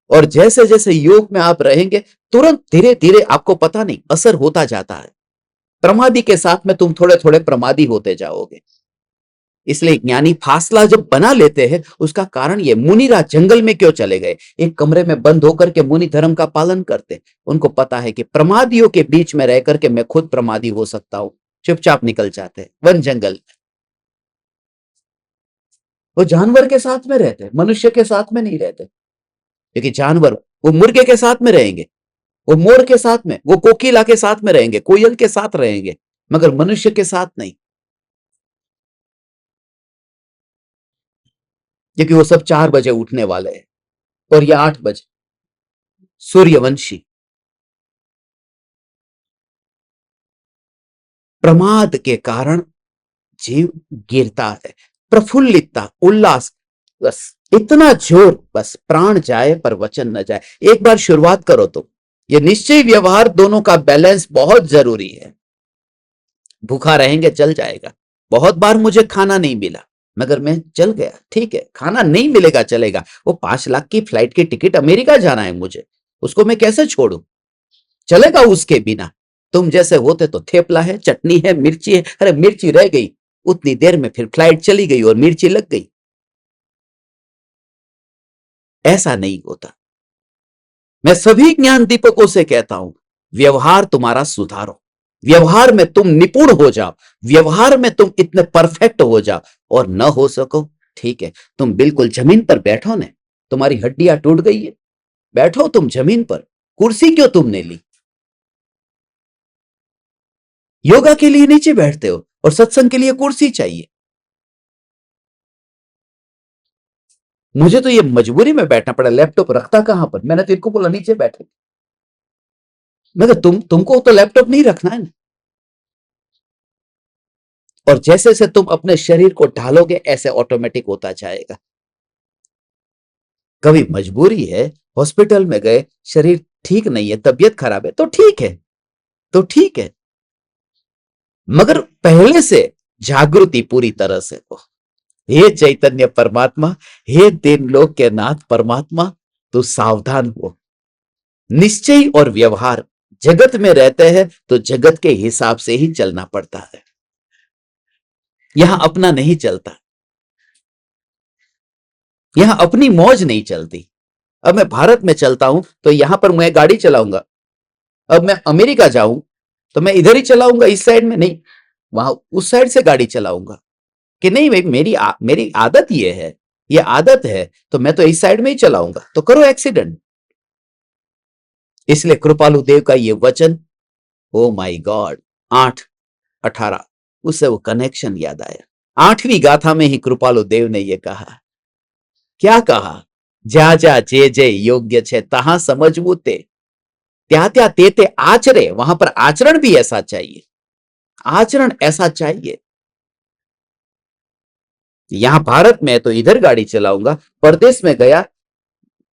S1: और जैसे जैसे योग में आप रहेंगे, तुरंत धीरे धीरे आपको पता नहीं असर होता जाता है। प्रमादी के साथ में तुम थोड़े थोड़े प्रमादी होते जाओगे। इसलिए ज्ञानी फासला जब बना लेते हैं, उसका कारण ये, मुनिराज जंगल में क्यों चले गए? एक कमरे में बंद होकर के मुनि धर्म का पालन करते। उनको पता है कि प्रमादियों के बीच में रह करके मैं खुद प्रमादी हो सकता हूं। चुपचाप निकल जाते वन जंगल। वो जानवर के साथ में रहते, मनुष्य के साथ में नहीं रहते। क्योंकि जानवर वो मुर्गे के साथ में रहेंगे, वो मोर के साथ में, वो कोकिला के साथ में रहेंगे, कोयल के साथ रहेंगे, मगर मनुष्य के साथ नहीं। क्योंकि वो सब 4 बजे उठने वाले हैं, और ये 8 बजे। सूर्यवंशी। प्रमाद के कारण जीव गिरता है। प्रफुल्लितता, उल्लास, बस इतना जोर, बस प्राण जाए पर वचन न जाए। एक बार शुरुआत करो तो ये निश्चय व्यवहार दोनों का बैलेंस बहुत जरूरी है। भूखा रहेंगे चल जाएगा। बहुत बार मुझे खाना नहीं मिला, मगर मैं चल गया, ठीक है, खाना नहीं मिलेगा चलेगा। वो 5 लाख की फ्लाइट की टिकट, अमेरिका जाना है मुझे, उसको मैं कैसे छोड़ू? चलेगा उसके बिना। तुम जैसे होते तो थेपला है, चटनी है, मिर्ची है। अरे मिर्ची रह गई, उतनी देर में फिर फ्लाइट चली गई और मिर्ची लग गई। ऐसा नहीं होता। मैं सभी ज्ञान दीपकों से कहता हूं, व्यवहार तुम्हारा सुधारो, व्यवहार में तुम निपुण हो जाओ, व्यवहार में तुम इतने परफेक्ट हो जाओ। और न हो सको, ठीक है, तुम बिल्कुल जमीन पर बैठो ने। तुम्हारी हड्डियां टूट गई है, बैठो तुम जमीन पर। कुर्सी क्यों तुमने ली? योगा के लिए नीचे बैठते हो और सत्संग के लिए कुर्सी चाहिए। मुझे तो ये मजबूरी में बैठना पड़ा। लैपटॉप रखता कहां पर? मैंने तो इनको बोला नीचे बैठे। मगर तुमको तो लैपटॉप नहीं रखना है ना। और जैसे जैसे तुम अपने शरीर को ढालोगे ऐसे ऑटोमेटिक होता जाएगा। कभी मजबूरी है, हॉस्पिटल में गए, शरीर ठीक नहीं है, तबीयत खराब है, तो ठीक है, तो ठीक है, मगर पहले से जागृति पूरी तरह से हो। हे चैतन्य परमात्मा, हे तीन लोक के नाथ परमात्मा, तू सावधान हो। निश्चय और व्यवहार, जगत में रहते हैं तो जगत के हिसाब से ही चलना पड़ता है, यहां अपना नहीं चलता, यहां अपनी मौज नहीं चलती। अब मैं भारत में चलता हूं तो यहां पर मैं गाड़ी चलाऊंगा, अब मैं अमेरिका जाऊं तो मैं इधर ही चलाऊंगा, इस साइड में नहीं, वहां उस साइड से गाड़ी चलाऊंगा। कि नहीं भाई, मेरी आदत ये आदत है, तो मैं तो इस साइड में ही चलाऊंगा, तो करो एक्सीडेंट। इसलिए कृपालु देव का ये वचन, ओ माय गॉड, 8:18, उससे वो कनेक्शन याद आया। 8वीं गाथा में ही कृपालु देव ने ये कहा, क्या कहा, जा जा जे जे योग्य छे तहां समझवू ते, त्या त्या ते ते आचरे, वहां पर आचरण भी ऐसा चाहिए, आचरण ऐसा चाहिए। यहां भारत में तो इधर गाड़ी चलाऊंगा, परदेश में गया,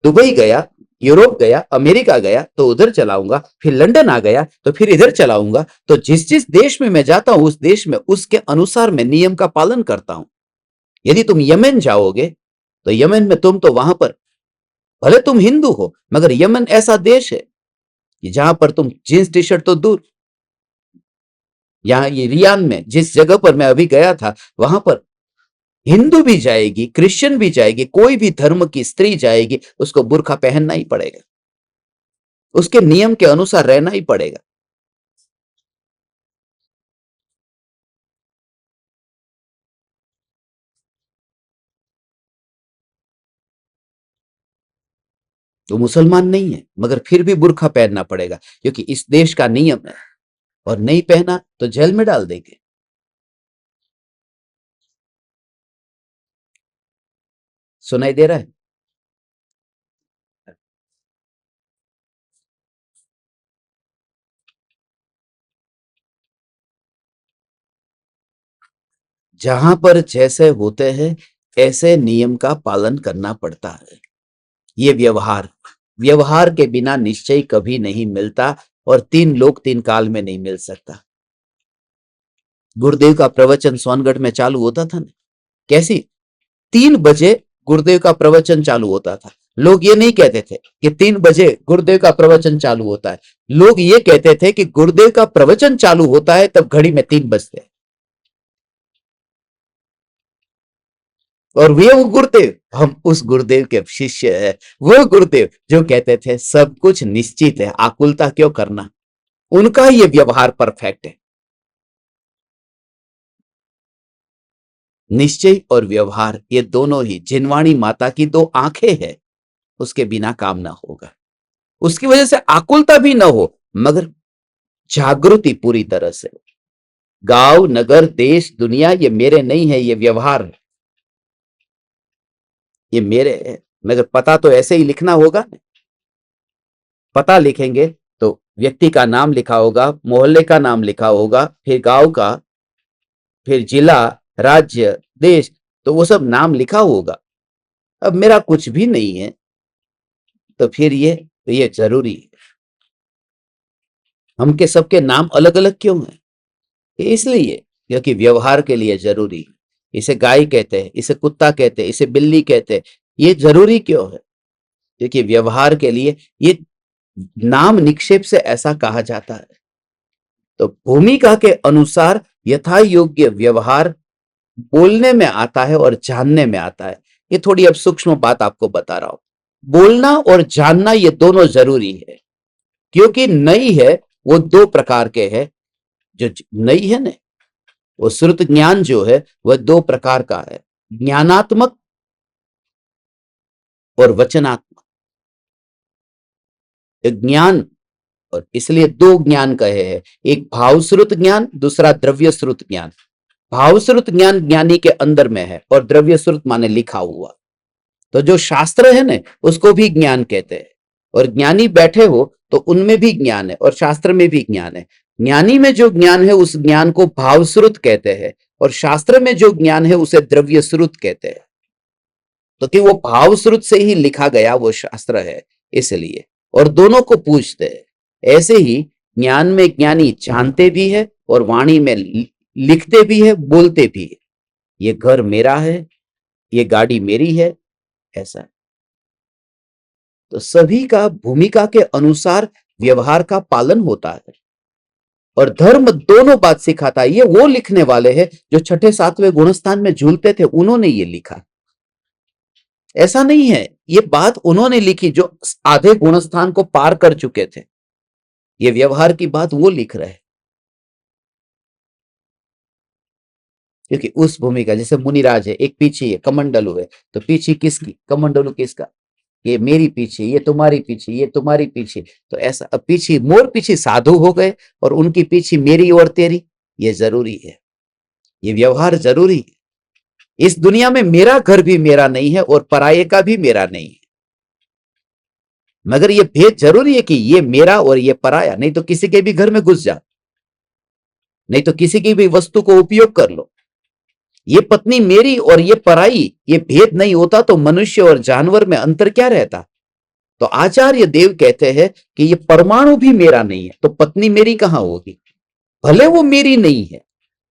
S1: दुबई गया, यूरोप गया, अमेरिका गया तो उधर चलाऊंगा, फिर लंदन आ गया तो फिर इधर चलाऊंगा। तो जिस जिस देश में मैं जाता हूं उस देश में उसके अनुसार मैं नियम का पालन करता हूं। यदि तुम यमन जाओगे तो यमन में तुम तो वहां पर, भले तुम हिंदू हो, मगर यमन ऐसा देश है कि जहां पर तुम जींस टी शर्ट तो दूर, यहां ये रियान में जिस जगह पर मैं अभी गया था वहां पर हिंदू भी जाएगी, क्रिश्चियन भी जाएगी, कोई भी धर्म की स्त्री जाएगी, उसको बुर्का पहनना ही पड़ेगा, उसके नियम के अनुसार रहना ही पड़ेगा। तो मुसलमान नहीं है मगर फिर भी बुर्का पहनना पड़ेगा, क्योंकि इस देश का नियम है, और नहीं पहना तो जेल में डाल देंगे। सुनाई दे रहा है? जहां पर जैसे होते हैं ऐसे नियम का पालन करना पड़ता है। ये व्यवहार, व्यवहार के बिना निश्चय कभी नहीं मिलता, और तीन लोक तीन काल में नहीं मिल सकता। गुरुदेव का प्रवचन सोनगढ़ में चालू होता था ना, कैसी, 3 बजे गुरुदेव का प्रवचन चालू होता था। लोग ये नहीं कहते थे कि 3 बजे गुरुदेव का प्रवचन चालू होता है, लोग ये कहते थे कि गुरुदेव का प्रवचन चालू होता है तब घड़ी में 3 बजते हैं। और वे वो गुरुदेव, हम उस गुरुदेव के शिष्य है, वो गुरुदेव जो कहते थे सब कुछ निश्चित है, आकुलता क्यों करना, उनका ये व्यवहार परफेक्ट है। निश्चय और व्यवहार ये दोनों ही, जिनवाणी माता की 2 आंखें हैं, उसके बिना काम ना होगा। उसकी वजह से आकुलता भी ना हो, मगर जागृति पूरी तरह से। गांव, नगर, देश, दुनिया ये मेरे नहीं है, ये व्यवहार ये मेरे है। मगर पता तो ऐसे ही लिखना होगा, पता लिखेंगे तो व्यक्ति का नाम लिखा होगा, मोहल्ले का नाम लिखा होगा, फिर गांव का, फिर जिला, राज्य, देश, तो वो सब नाम लिखा होगा। अब मेरा कुछ भी नहीं है, तो फिर ये जरूरी है। हम के सबके नाम अलग अलग क्यों है? इसलिए क्योंकि व्यवहार के लिए जरूरी है। इसे गाय कहते हैं, इसे कुत्ता कहते हैं, इसे बिल्ली कहते हैं। ये जरूरी क्यों है? क्योंकि व्यवहार के लिए ये नाम निक्षेप से ऐसा कहा जाता है। तो भूमिका के अनुसार यथा योग्य व्यवहार बोलने में आता है और जानने में आता है। ये थोड़ी अब सूक्ष्म बात आपको बता रहा हूं। बोलना और जानना ये दोनों जरूरी है, क्योंकि नई है वो 2 प्रकार के है। जो नई है ना, वो श्रुत ज्ञान जो है वह 2 प्रकार का है, ज्ञानात्मक और वचनात्मक ज्ञान। और इसलिए 2 ज्ञान कहे हैं, एक भाव श्रुत ज्ञान, दूसरा द्रव्य श्रुत ज्ञान। भाव श्रुत ज्ञान ज्ञानी के अंदर में है, और द्रव्य श्रुत माने लिखा हुआ। तो जो शास्त्र है ना उसको भी ज्ञान कहते हैं, और ज्ञानी बैठे हो तो उनमें भी ज्ञान है और शास्त्र में भी ज्ञान है। ज्ञानी में जो ज्ञान है उस ज्ञान को भावश्रुत कहते हैं और शास्त्र में जो ज्ञान है उसे द्रव्य श्रुत कहते हैं। तो कि वो भावश्रुत से ही लिखा गया वो शास्त्र है इसलिए, और दोनों को पूछते हैं। ऐसे ही ज्ञान में ज्ञानी जानते भी है और वाणी में लिखते भी है, बोलते भी है। ये घर मेरा है, ये गाड़ी मेरी है, ऐसा। तो सभी का भूमिका के अनुसार व्यवहार का पालन होता है और धर्म दोनों बात सिखाता है। ये वो लिखने वाले हैं जो छठे सातवें गुणस्थान में झूलते थे, उन्होंने ये लिखा। ऐसा नहीं है, ये बात उन्होंने लिखी जो आधे गुणस्थान को पार कर चुके थे। ये व्यवहार की बात वो लिख रहे हैं, क्योंकि उस भूमिका, जैसे मुनिराज है, एक पीछे है कमंडलू है, तो पीछे किसकी? कमंडलू किसका? ये मेरी पीछे, ये तुम्हारी पीछे, ये तुम्हारी पीछे। तो ऐसा अब पीछे मोर पीछे साधु हो गए और उनकी पीछे मेरी और तेरी। ये जरूरी है, ये व्यवहार जरूरी है। इस दुनिया में मेरा घर भी मेरा नहीं है और पराये का भी मेरा नहीं है, मगर ये भेद जरूरी है कि ये मेरा और ये पराया। नहीं तो किसी के भी घर में घुस जा, नहीं तो किसी की भी वस्तु को उपयोग कर लो। ये पत्नी मेरी और ये पराई, ये भेद नहीं होता तो मनुष्य और जानवर में अंतर क्या रहता? तो आचार्य देव कहते हैं कि ये परमाणु भी मेरा नहीं है, तो पत्नी मेरी कहां होगी? भले वो मेरी नहीं है,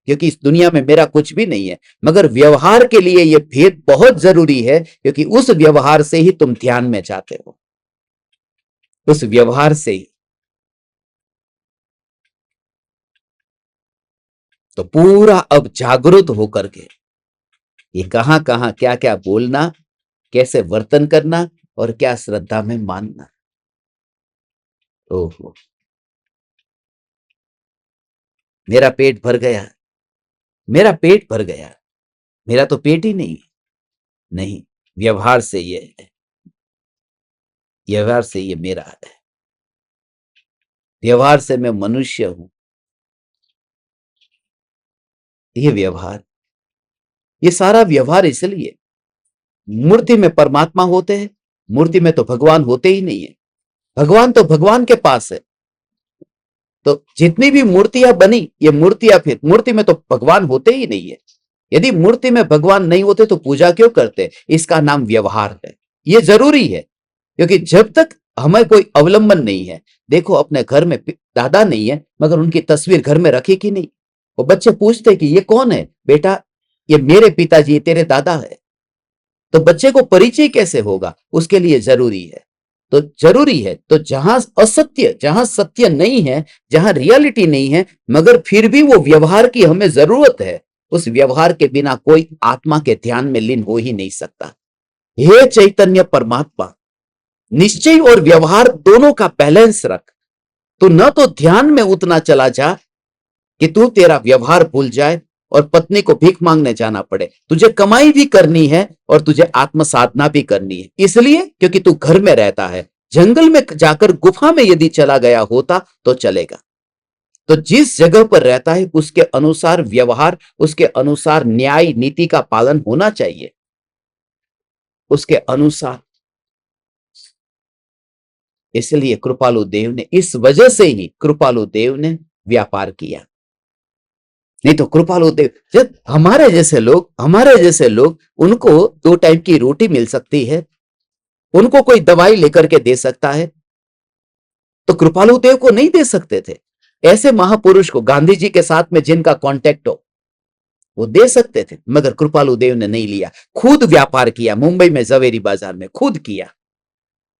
S1: क्योंकि इस दुनिया में मेरा कुछ भी नहीं है, मगर व्यवहार के लिए यह भेद बहुत जरूरी है, क्योंकि उस व्यवहार से ही तुम ध्यान में जाते हो, उस व्यवहार से ही। तो पूरा अब जागरूक होकर के ये कहां कहां क्या क्या बोलना, कैसे वर्तन करना और क्या श्रद्धा में मानना। ओहो, मेरा पेट भर गया, मेरा पेट भर गया, मेरा तो पेट ही नहीं। नहीं, व्यवहार से ये है, व्यवहार से ये मेरा है, व्यवहार से मैं मनुष्य हूं। ये व्यवहार, ये सारा व्यवहार इसलिए, मूर्ति में परमात्मा होते हैं, मूर्ति में तो भगवान होते ही नहीं है। भगवान तो भगवान के पास है। तो जितनी भी मूर्तियां बनी, ये मूर्तियां, फिर मूर्ति में तो भगवान होते ही नहीं है। यदि मूर्ति में भगवान नहीं होते तो पूजा क्यों करते? इसका नाम व्यवहार है। ये जरूरी है, क्योंकि जब तक हमें कोई अवलंबन नहीं है, देखो अपने घर में दादा नहीं है मगर उनकी तस्वीर घर में रखी कि नहीं? वो बच्चे पूछते कि ये कौन है? बेटा ये मेरे पिताजी, तेरे दादा है। तो बच्चे को परिचय कैसे होगा? उसके लिए जरूरी है। तो जरूरी है, तो जहां असत्य, जहां सत्य नहीं है, जहां रियलिटी नहीं है, मगर फिर भी वो व्यवहार की हमें जरूरत है। उस व्यवहार के बिना कोई आत्मा के ध्यान में लीन हो ही नहीं सकता। हे चैतन्य परमात्मा, निश्चय और व्यवहार दोनों का बैलेंस रख। तू न तो ध्यान में उतना चला जा कि तू तेरा व्यवहार भूल जाए और पत्नी को भीख मांगने जाना पड़े। तुझे कमाई भी करनी है और तुझे आत्म साधना भी करनी है, इसलिए क्योंकि तू घर में रहता है। जंगल में जाकर गुफा में यदि चला गया होता तो चलेगा। तो जिस जगह पर रहता है उसके अनुसार व्यवहार, उसके अनुसार न्याय नीति का पालन होना चाहिए, उसके अनुसार। इसलिए कृपालु देव ने, इस वजह से ही कृपालु देव ने व्यापार किया। नहीं तो कृपालु देव, जब हमारे जैसे लोग उनको 2 टाइम की रोटी मिल सकती है, उनको कोई दवाई लेकर के दे सकता है, तो कृपालु देव को नहीं दे सकते थे? ऐसे महापुरुष को, गांधी जी के साथ में जिनका कांटेक्ट हो, वो दे सकते थे, मगर कृपालु देव ने नहीं लिया। खुद व्यापार किया, मुंबई में जवेरी बाजार में खुद किया,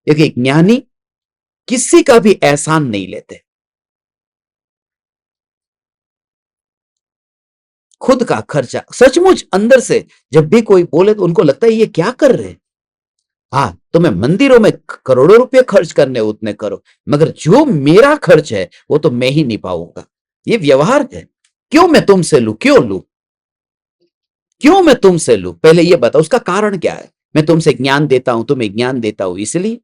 S1: क्योंकि ज्ञानी किसी का भी एहसान नहीं लेते, खुद का खर्चा। सचमुच अंदर से जब भी कोई बोले तो उनको लगता है ये क्या कर रहे हैं। हाँ, तुम्हें मंदिरों में करोड़ों रुपए खर्च करने उतने करो, मगर जो मेरा खर्च है वो तो मैं ही निभाऊंगा। ये व्यवहार है। क्यों मैं तुमसे लूं? क्यों लूं? क्यों मैं तुमसे लूं? पहले ये बताओ, उसका कारण क्या है? मैं तुमसे ज्ञान देता हूं, तुम्हें ज्ञान देता हूं इसलिए।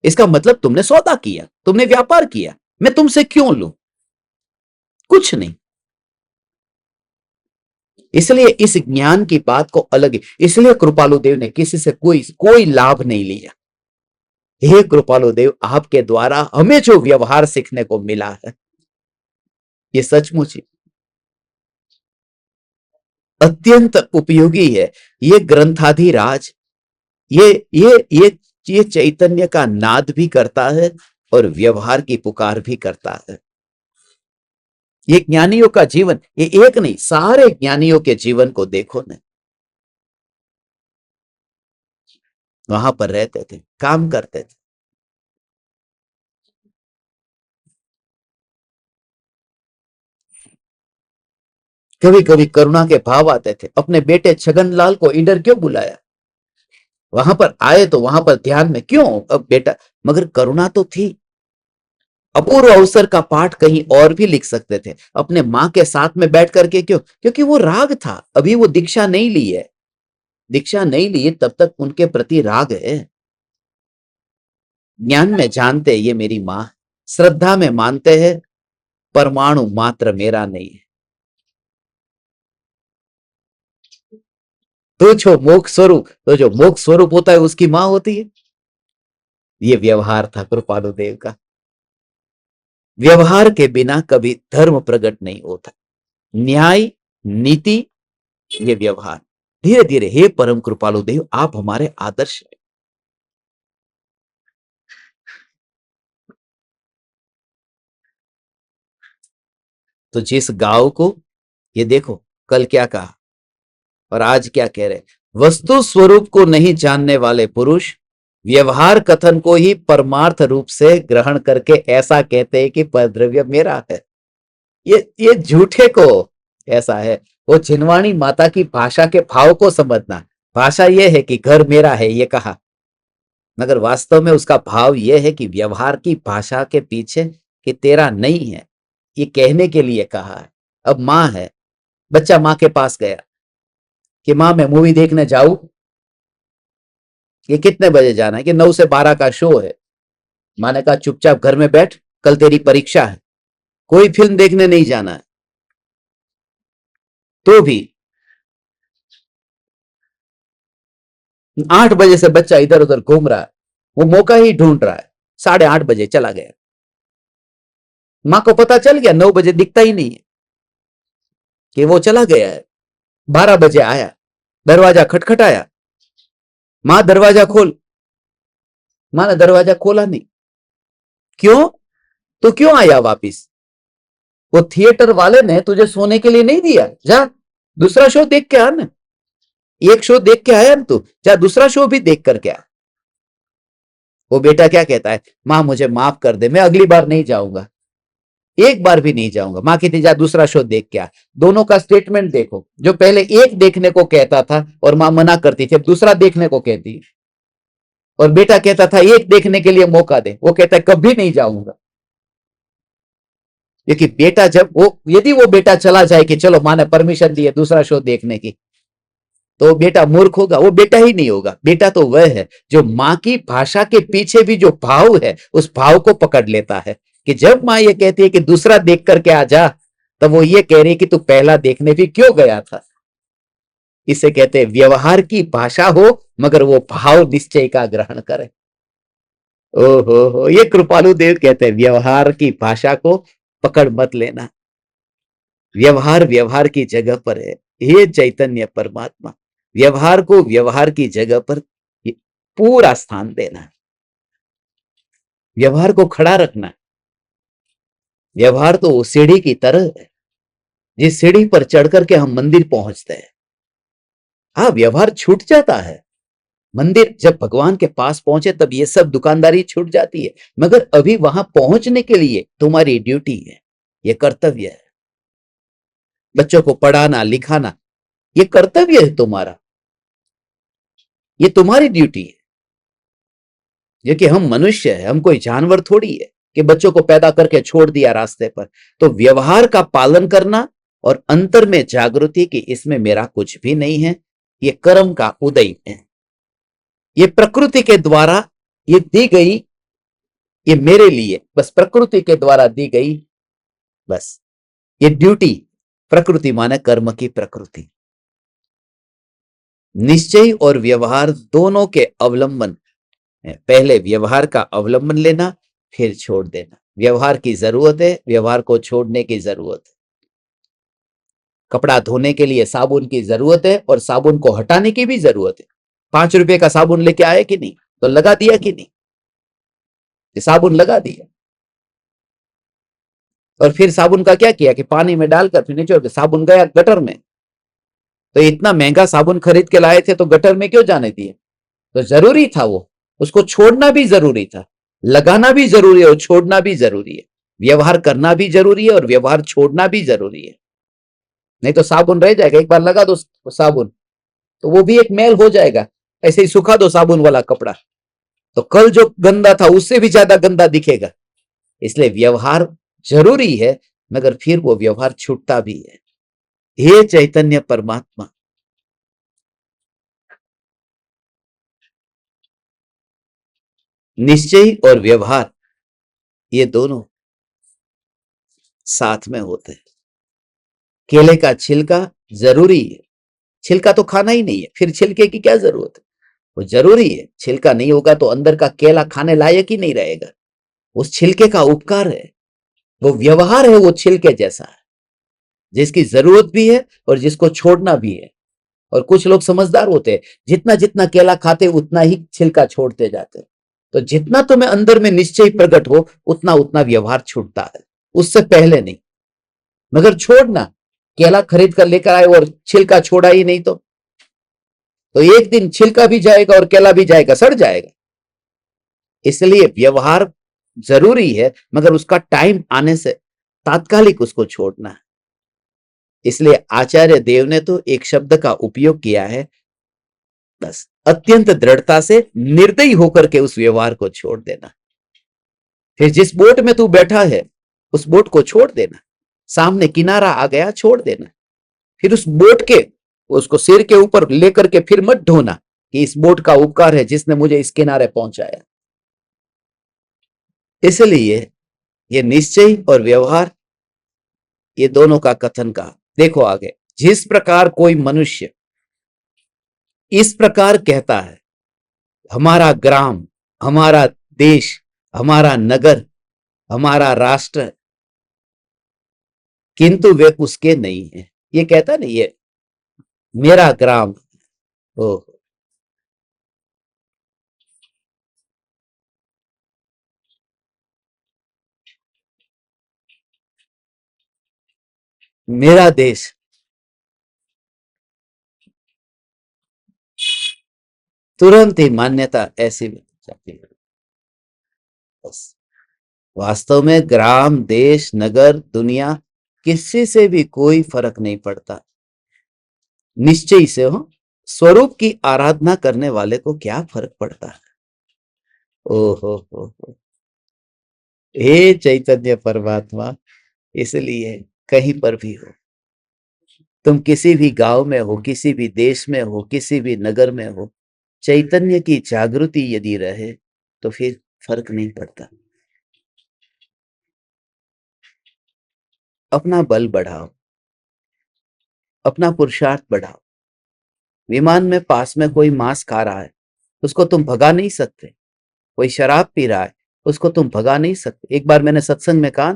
S1: इसका मतलब तुमने सौदा किया, तुमने व्यापार किया। मैं तुमसे क्यों लूं? कुछ नहीं। इसलिए इस ज्ञान की बात को अलग है। इसलिए कृपालु देव ने किसी से कोई लाभ नहीं लिया। हे कृपालु देव, आपके द्वारा हमें जो व्यवहार सीखने को मिला है, ये सचमुच ही अत्यंत उपयोगी है। ये ग्रंथाधिराज, ये ये ये ये चैतन्य का नाद भी करता है और व्यवहार की पुकार भी करता है। ये ज्ञानियों का जीवन, ये एक नहीं, सारे ज्ञानियों के जीवन को देखो न, वहां पर रहते थे, काम करते थे। कभी कभी करुणा के भाव आते थे। अपने बेटे छगनलाल को इधर क्यों बुलाया, वहां पर आए तो वहां पर ध्यान में क्यों, अब बेटा, मगर करुणा तो थी। अपूर्व अवसर का पाठ कहीं और भी लिख सकते थे, अपने माँ के साथ में बैठ करके क्यों, क्योंकि वो राग था, अभी वो दीक्षा नहीं ली है। दीक्षा नहीं ली तब तक उनके प्रति राग है। ज्ञान में जानते ये मेरी माँ, श्रद्धा में मानते हैं परमाणु मात्र मेरा नहीं है। तो जो मोक्ष स्वरूप, तो जो मोक्ष स्वरूप होता है उसकी माँ होती है। ये व्यवहार था कृपालु देव का। व्यवहार के बिना कभी धर्म प्रकट नहीं होता। न्याय, नीति, ये व्यवहार धीरे धीरे, हे परम कृपालु देव, आप हमारे आदर्श हैं। तो जिस गांव को, ये देखो कल क्या कहा और आज क्या कह रहे, वस्तु स्वरूप को नहीं जानने वाले पुरुष व्यवहार कथन को ही परमार्थ रूप से ग्रहण करके ऐसा कहते हैं कि परद्रव्य मेरा है। ये झूठे को ऐसा है। वो छिनवाणी माता की भाषा के भाव को समझना। भाषा ये है कि घर मेरा है, ये कहा, मगर वास्तव में उसका भाव यह है कि व्यवहार की भाषा के पीछे कि तेरा नहीं है, ये कहने के लिए कहा है। अब माँ है, बच्चा माँ के पास गया कि माँ मैं मूवी देखने जाऊं, ये कितने बजे जाना है, कि 9 से 12 का शो है। माँ ने कहा चुपचाप घर में बैठ, कल तेरी परीक्षा है, कोई फिल्म देखने नहीं जाना है। तो भी 8 बजे से बच्चा इधर उधर घूम रहा है, वो मौका ही ढूंढ रहा है। 8:30 बजे चला गया। माँ को पता चल गया 9 बजे दिखता ही नहीं है कि वो चला गया है। 12 बजे आया, दरवाजा खटखटाया, माँ दरवाजा खोल। माँ ने दरवाजा खोला नहीं। क्यों? तो क्यों आया वापिस? वो थिएटर वाले ने तुझे सोने के लिए नहीं दिया, जा दूसरा शो देख के आ ना। एक शो देख के आया ना तू, जा दूसरा शो भी देख करके आ। वो बेटा क्या कहता है, माँ मुझे माफ कर दे, मैं अगली बार नहीं जाऊंगा, एक बार भी नहीं जाऊंगा। माँ कहती जा दूसरा शो देख के आ। दोनों का स्टेटमेंट देखो, जो पहले एक देखने को कहता था और माँ मना करती थी, अब दूसरा देखने को कहती है। और बेटा कहता था एक देखने के लिए मौका दे, वो कहता है कभी नहीं जाऊंगा। क्योंकि बेटा जब वो, यदि वो बेटा चला जाए कि चलो माँ ने परमिशन दी है दूसरा शो देखने की, तो बेटा मूर्ख होगा, वो बेटा ही नहीं होगा। बेटा तो वह है जो माँ की भाषा के पीछे भी जो भाव है उस भाव को पकड़ लेता है। कि जब माँ ये कहती है कि दूसरा देख करके आ जा, तब वो ये कह रही है कि तू पहला देखने भी क्यों गया था। इसे कहते हैं व्यवहार की भाषा हो मगर वो भाव निश्चय का ग्रहण करे। ओहो हो, ये कृपालु देव कहते हैं व्यवहार की भाषा को पकड़ मत लेना। व्यवहार व्यवहार की जगह पर है, ये चैतन्य परमात्मा। व्यवहार को व्यवहार की जगह पर पूरा स्थान देना, व्यवहार को खड़ा रखना। व्यवहार तो सीढ़ी की तरह है, जिस सीढ़ी पर चढ़ करके हम मंदिर पहुंचते हैं। हाँ, व्यवहार छूट जाता है। मंदिर जब भगवान के पास पहुंचे तब ये सब दुकानदारी छूट जाती है, मगर अभी वहां पहुंचने के लिए तुम्हारी ड्यूटी है, ये कर्तव्य है। बच्चों को पढ़ाना लिखाना ये कर्तव्य है तुम्हारा, ये तुम्हारी ड्यूटी है। क्योंकि हम मनुष्य है, हम कोई जानवर थोड़ी है कि बच्चों को पैदा करके छोड़ दिया रास्ते पर। तो व्यवहार का पालन करना और अंतर में जागृति कि इसमें मेरा कुछ भी नहीं है, ये कर्म का उदय है, ये प्रकृति के द्वारा ये दी गई, ये मेरे लिए बस प्रकृति के द्वारा दी गई, बस ये ड्यूटी। प्रकृति माने कर्म की प्रकृति। निश्चय और व्यवहार दोनों के अवलंबन पहले व्यवहार का अवलंबन लेना, फिर छोड़ देना। व्यवहार की जरूरत है, व्यवहार को छोड़ने की जरूरत है। कपड़ा धोने के लिए साबुन की जरूरत है और साबुन को हटाने की भी जरूरत है। 5 रुपए का साबुन लेके आए कि नहीं, तो लगा दिया कि नहीं, ये साबुन लगा दिया। और फिर साबुन का क्या किया कि पानी में डालकर फिर निचोड़ के साबुन गया गटर में। तो इतना महंगा साबुन खरीद के लाए थे तो गटर में क्यों जाने दिए? तो जरूरी था वो, उसको छोड़ना भी जरूरी था। लगाना भी जरूरी है और छोड़ना भी जरूरी है। व्यवहार करना भी जरूरी है और व्यवहार छोड़ना भी जरूरी है। नहीं तो साबुन रह जाएगा, एक बार लगा दो साबुन तो वो भी एक मैल हो जाएगा। ऐसे ही सुखा दो साबुन वाला कपड़ा तो कल जो गंदा था उससे भी ज्यादा गंदा दिखेगा। इसलिए व्यवहार जरूरी है, मगर फिर वो व्यवहार छूटता भी है। हे चैतन्य परमात्मा, निश्चय और व्यवहार ये दोनों साथ में होते हैं। केले का छिलका जरूरी है, छिलका तो खाना ही नहीं है, फिर छिलके की क्या जरूरत है? वो जरूरी है। छिलका नहीं होगा तो अंदर का केला खाने लायक ही नहीं रहेगा। उस छिलके का उपकार है, वो व्यवहार है, वो छिलके जैसा है, जिसकी जरूरत भी है और जिसको छोड़ना भी है। और कुछ लोग समझदार होते हैं, जितना जितना केला खाते उतना ही छिलका छोड़ते जाते। तो जितना तुम्हें अंदर में निश्चय प्रकट हो उतना उतना व्यवहार छूटता है, उससे पहले नहीं। मगर छोड़ना, केला खरीद कर लेकर आए और छिलका छोड़ा ही नहीं तो एक दिन छिलका भी जाएगा और केला भी जाएगा, सड़ जाएगा। इसलिए व्यवहार जरूरी है, मगर उसका टाइम आने से तात्कालिक उसको छोड़ना है। इसलिए आचार्य देव ने तो एक शब्द का उपयोग किया है, बस अत्यंत दृढ़ता से निर्दयी होकर के उस व्यवहार को छोड़ देना। फिर जिस बोट में तू बैठा है उस बोट को छोड़ देना। सामने किनारा आ गया, छोड़ देना। फिर उस बोट के उसको सिर के ऊपर लेकर के फिर मत ढोना कि इस बोट का उपकार है जिसने मुझे इस किनारे पहुंचाया। इसलिए ये निश्चय और व्यवहार ये दोनों का कथन का देखो आगे। जिस प्रकार कोई मनुष्य इस प्रकार कहता है, हमारा ग्राम, हमारा देश, हमारा नगर, हमारा राष्ट्र, किंतु वे उसके नहीं है। ये कहता नहीं, ये मेरा ग्राम, ओ मेरा देश, तुरंत ही मान्यता ऐसी मिल जाती है। बस वास्तव में ग्राम, देश, नगर, दुनिया किसी से भी कोई फर्क नहीं पड़ता। निश्चय से हो, स्वरूप की आराधना करने वाले को क्या फर्क पड़ता है? हो, हे चैतन्य परमात्मा। इसलिए कहीं पर भी हो, तुम किसी भी गांव में हो, किसी भी देश में हो, किसी भी नगर में हो, चैतन्य की जागृति यदि रहे तो फिर फर्क नहीं पड़ता। अपना बल बढ़ाओ, अपना पुरुषार्थ बढ़ाओ। विमान में पास में कोई मांस खा रहा है, उसको तुम भगा नहीं सकते। कोई शराब पी रहा है, उसको तुम भगा नहीं सकते। एक बार मैंने सत्संग में कहा,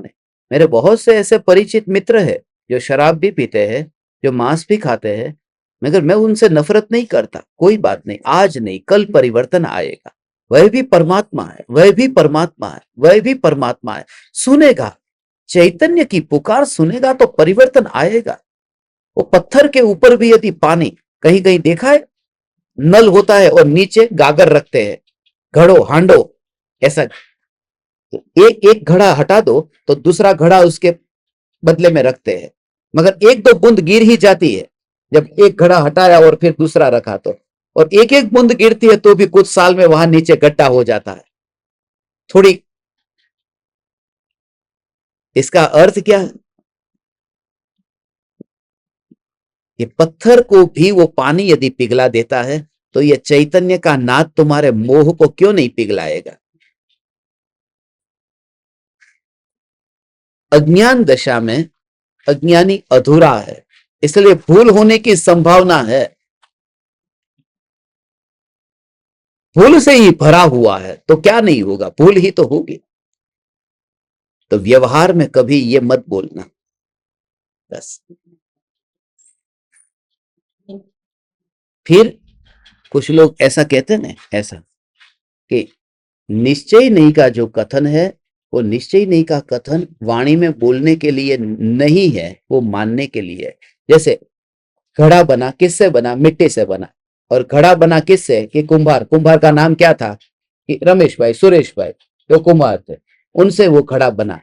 S1: मेरे बहुत से ऐसे परिचित मित्र हैं जो शराब भी पीते हैं, जो मांस भी खाते हैं, मगर मैं उनसे नफरत नहीं करता। कोई बात नहीं, आज नहीं कल परिवर्तन आएगा। वह भी परमात्मा है, वह भी परमात्मा है, वह भी परमात्मा है। सुनेगा, चैतन्य की पुकार सुनेगा तो परिवर्तन आएगा। वो पत्थर के ऊपर भी यदि पानी, कहीं कहीं देखा है नल होता है और नीचे गागर रखते हैं, घड़ो हांडो, ऐसा एक एक घड़ा हटा दो तो दूसरा घड़ा उसके बदले में रखते हैं। मगर एक दो बूंद गिर ही जाती है जब एक घड़ा हटाया और फिर दूसरा रखा तो, और एक एक बूंद गिरती है तो भी कुछ साल में वहां नीचे गड्ढा हो जाता है। थोड़ी, इसका अर्थ क्या है? ये पत्थर को भी वो पानी यदि पिघला देता है तो ये चैतन्य का नाद तुम्हारे मोह को क्यों नहीं पिघलाएगा? अज्ञान दशा में अज्ञानी अधूरा है, इसलिए भूल होने की संभावना है। भूल से ही भरा हुआ है तो क्या नहीं होगा, भूल ही तो होगी। तो व्यवहार में कभी ये मत बोलना बस। फिर कुछ लोग ऐसा कहते हैं ना, ऐसा कि निश्चय नहीं का जो कथन है, वो निश्चय नहीं का कथन वाणी में बोलने के लिए नहीं है, वो मानने के लिए है। जैसे घड़ा बना, किससे बना? मिट्टी से बना। और घड़ा बना किससे? कि कुम्हार। कुम्हार का नाम क्या था? कि रमेश भाई, सुरेश भाई, जो कुम्हार थे, उनसे वो घड़ा बना।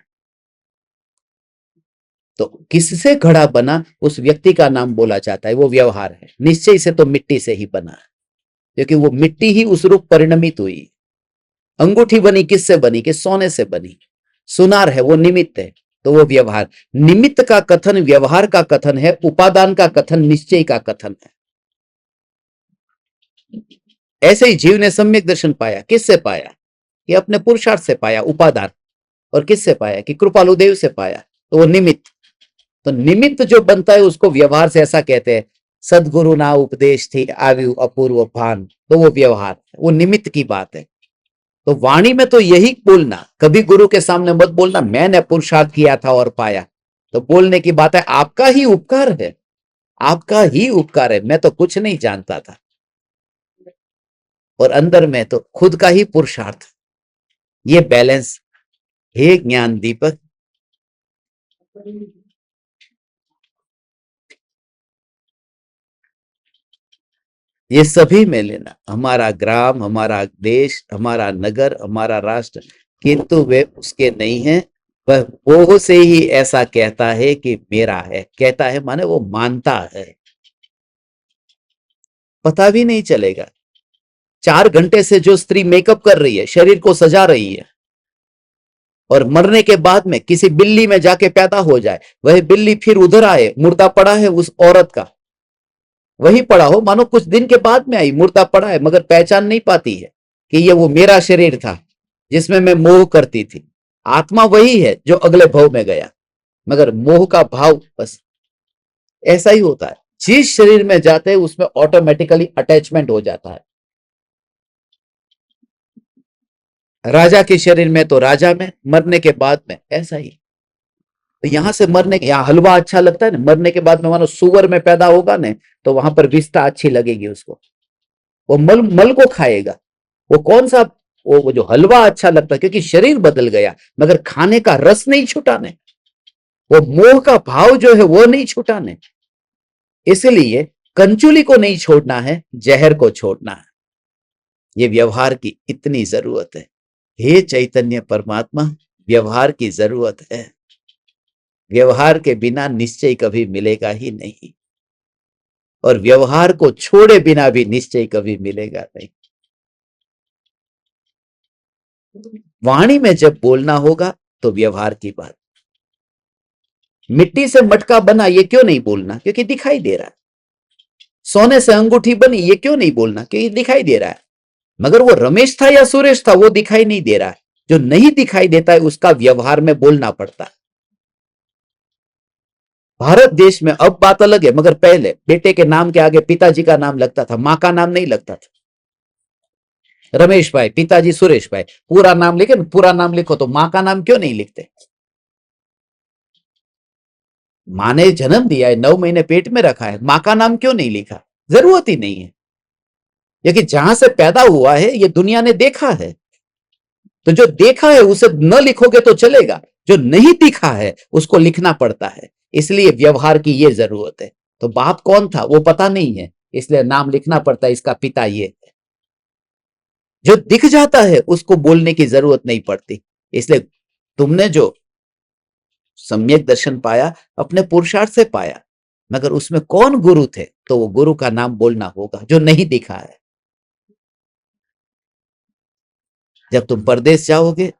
S1: तो किससे घड़ा बना, उस व्यक्ति का नाम बोला जाता है, वो व्यवहार है। निश्चय से तो मिट्टी से ही बना है, क्योंकि वो मिट्टी ही उस रूप परिणमित हुई। अंगूठी बनी किससे बनी? कि सोने से बनी। सुनार है, वो निमित्त है, तो वो व्यवहार। निमित्त का कथन व्यवहार का कथन है, उपादान का कथन निश्चय का कथन है। ऐसे ही जीव ने सम्यक दर्शन पाया, किससे पाया? कि अपने पुरुषार्थ से पाया, उपादान। और किससे पाया? कि कृपालु देव से पाया, तो वो निमित्त। तो निमित्त जो बनता है उसको व्यवहार से ऐसा कहते हैं। सदगुरु ना उपदेश थी आयु अपूर्व भान, तो वो व्यवहार, वो निमित्त की बात है। तो वाणी में तो यही बोलना, कभी गुरु के सामने मत बोलना मैंने पुरुषार्थ किया था और पाया। तो बोलने की बात है, आपका ही उपकार है, आपका ही उपकार है, मैं तो कुछ नहीं जानता था। और अंदर में तो खुद का ही पुरुषार्थ। ये बैलेंस, हे ज्ञान दीपक, ये सभी में लेना। हमारा ग्राम, हमारा देश, हमारा नगर, हमारा राष्ट्र, किंतु वे उसके नहीं है। वह वो से ही ऐसा कहता है कि मेरा है। कहता है माने वो मानता है, पता भी नहीं चलेगा। 4 घंटे से जो स्त्री मेकअप कर रही है, शरीर को सजा रही है, और मरने के बाद में किसी बिल्ली में जाके पैदा हो जाए, वह बिल्ली फिर उधर आए, मुर्दा पड़ा है उस औरत का, वही पड़ा हो, मानो कुछ दिन के बाद में आई, मुर्दा पड़ा है, मगर पहचान नहीं पाती है कि ये वो मेरा शरीर था जिसमें मैं मोह करती थी। आत्मा वही है जो अगले भव में गया, मगर मोह का भाव बस। ऐसा ही होता है, जिस शरीर में जाते हैं उसमें ऑटोमेटिकली अटैचमेंट हो जाता है। राजा के शरीर में तो राजा में, मरने के बाद में ऐसा ही। तो यहां से मरने, यहाँ हलवा अच्छा लगता है ना, मरने के बाद में मानो सुअर में पैदा होगा ना, तो वहां पर विष्ठा अच्छी लगेगी उसको, वो मल मल को खाएगा। वो कौन सा, वो जो हलवा अच्छा लगता है, क्योंकि शरीर बदल गया, मगर खाने का रस नहीं छुटाने, वो मोह का भाव जो है वो नहीं छुटाने। इसलिए कंचुली को नहीं छोड़ना है, जहर को छोड़ना है। ये व्यवहार की इतनी जरूरत है। हे चैतन्य परमात्मा, व्यवहार की जरूरत है। व्यवहार के बिना निश्चय कभी मिलेगा ही नहीं, और व्यवहार को छोड़े बिना भी निश्चय कभी मिलेगा नहीं। वाणी में जब बोलना होगा तो व्यवहार की बात। मिट्टी से मटका बना, ये क्यों नहीं बोलना? क्योंकि दिखाई दे रहा है। सोने से अंगूठी बनी, ये क्यों नहीं बोलना? क्योंकि दिखाई दे रहा है। मगर वो रमेश था या सुरेश था, वो दिखाई नहीं दे रहा है। जो नहीं दिखाई देता है उसका व्यवहार में बोलना पड़ता है। भारत देश में अब बात अलग है, मगर पहले बेटे के नाम के आगे पिताजी का नाम लगता था, मां का नाम नहीं लगता था। रमेश भाई, पिताजी सुरेश भाई, पूरा नाम लिखे, पूरा नाम लिखो, तो मां का नाम क्यों नहीं लिखते? मां ने जन्म दिया है, 9 महीने पेट में रखा है, मां का नाम क्यों नहीं लिखा? जरूरत ही नहीं है, क्योंकि जहां से पैदा हुआ है ये दुनिया ने देखा है। तो जो देखा है उसे न लिखोगे तो चलेगा, जो नहीं दिखा है उसको लिखना पड़ता है। इसलिए व्यवहार की ये जरूरत है। तो बाप कौन था वो पता नहीं है, इसलिए नाम लिखना पड़ता है, इसका पिता ये है। जो दिख जाता है उसको बोलने की जरूरत नहीं पड़ती। इसलिए तुमने जो सम्यक दर्शन पाया, अपने पुरुषार्थ से पाया, मगर उसमें कौन गुरु थे? तो वो गुरु का नाम बोलना होगा जो नहीं दिखा है। जब तुम परदेश जाओगे,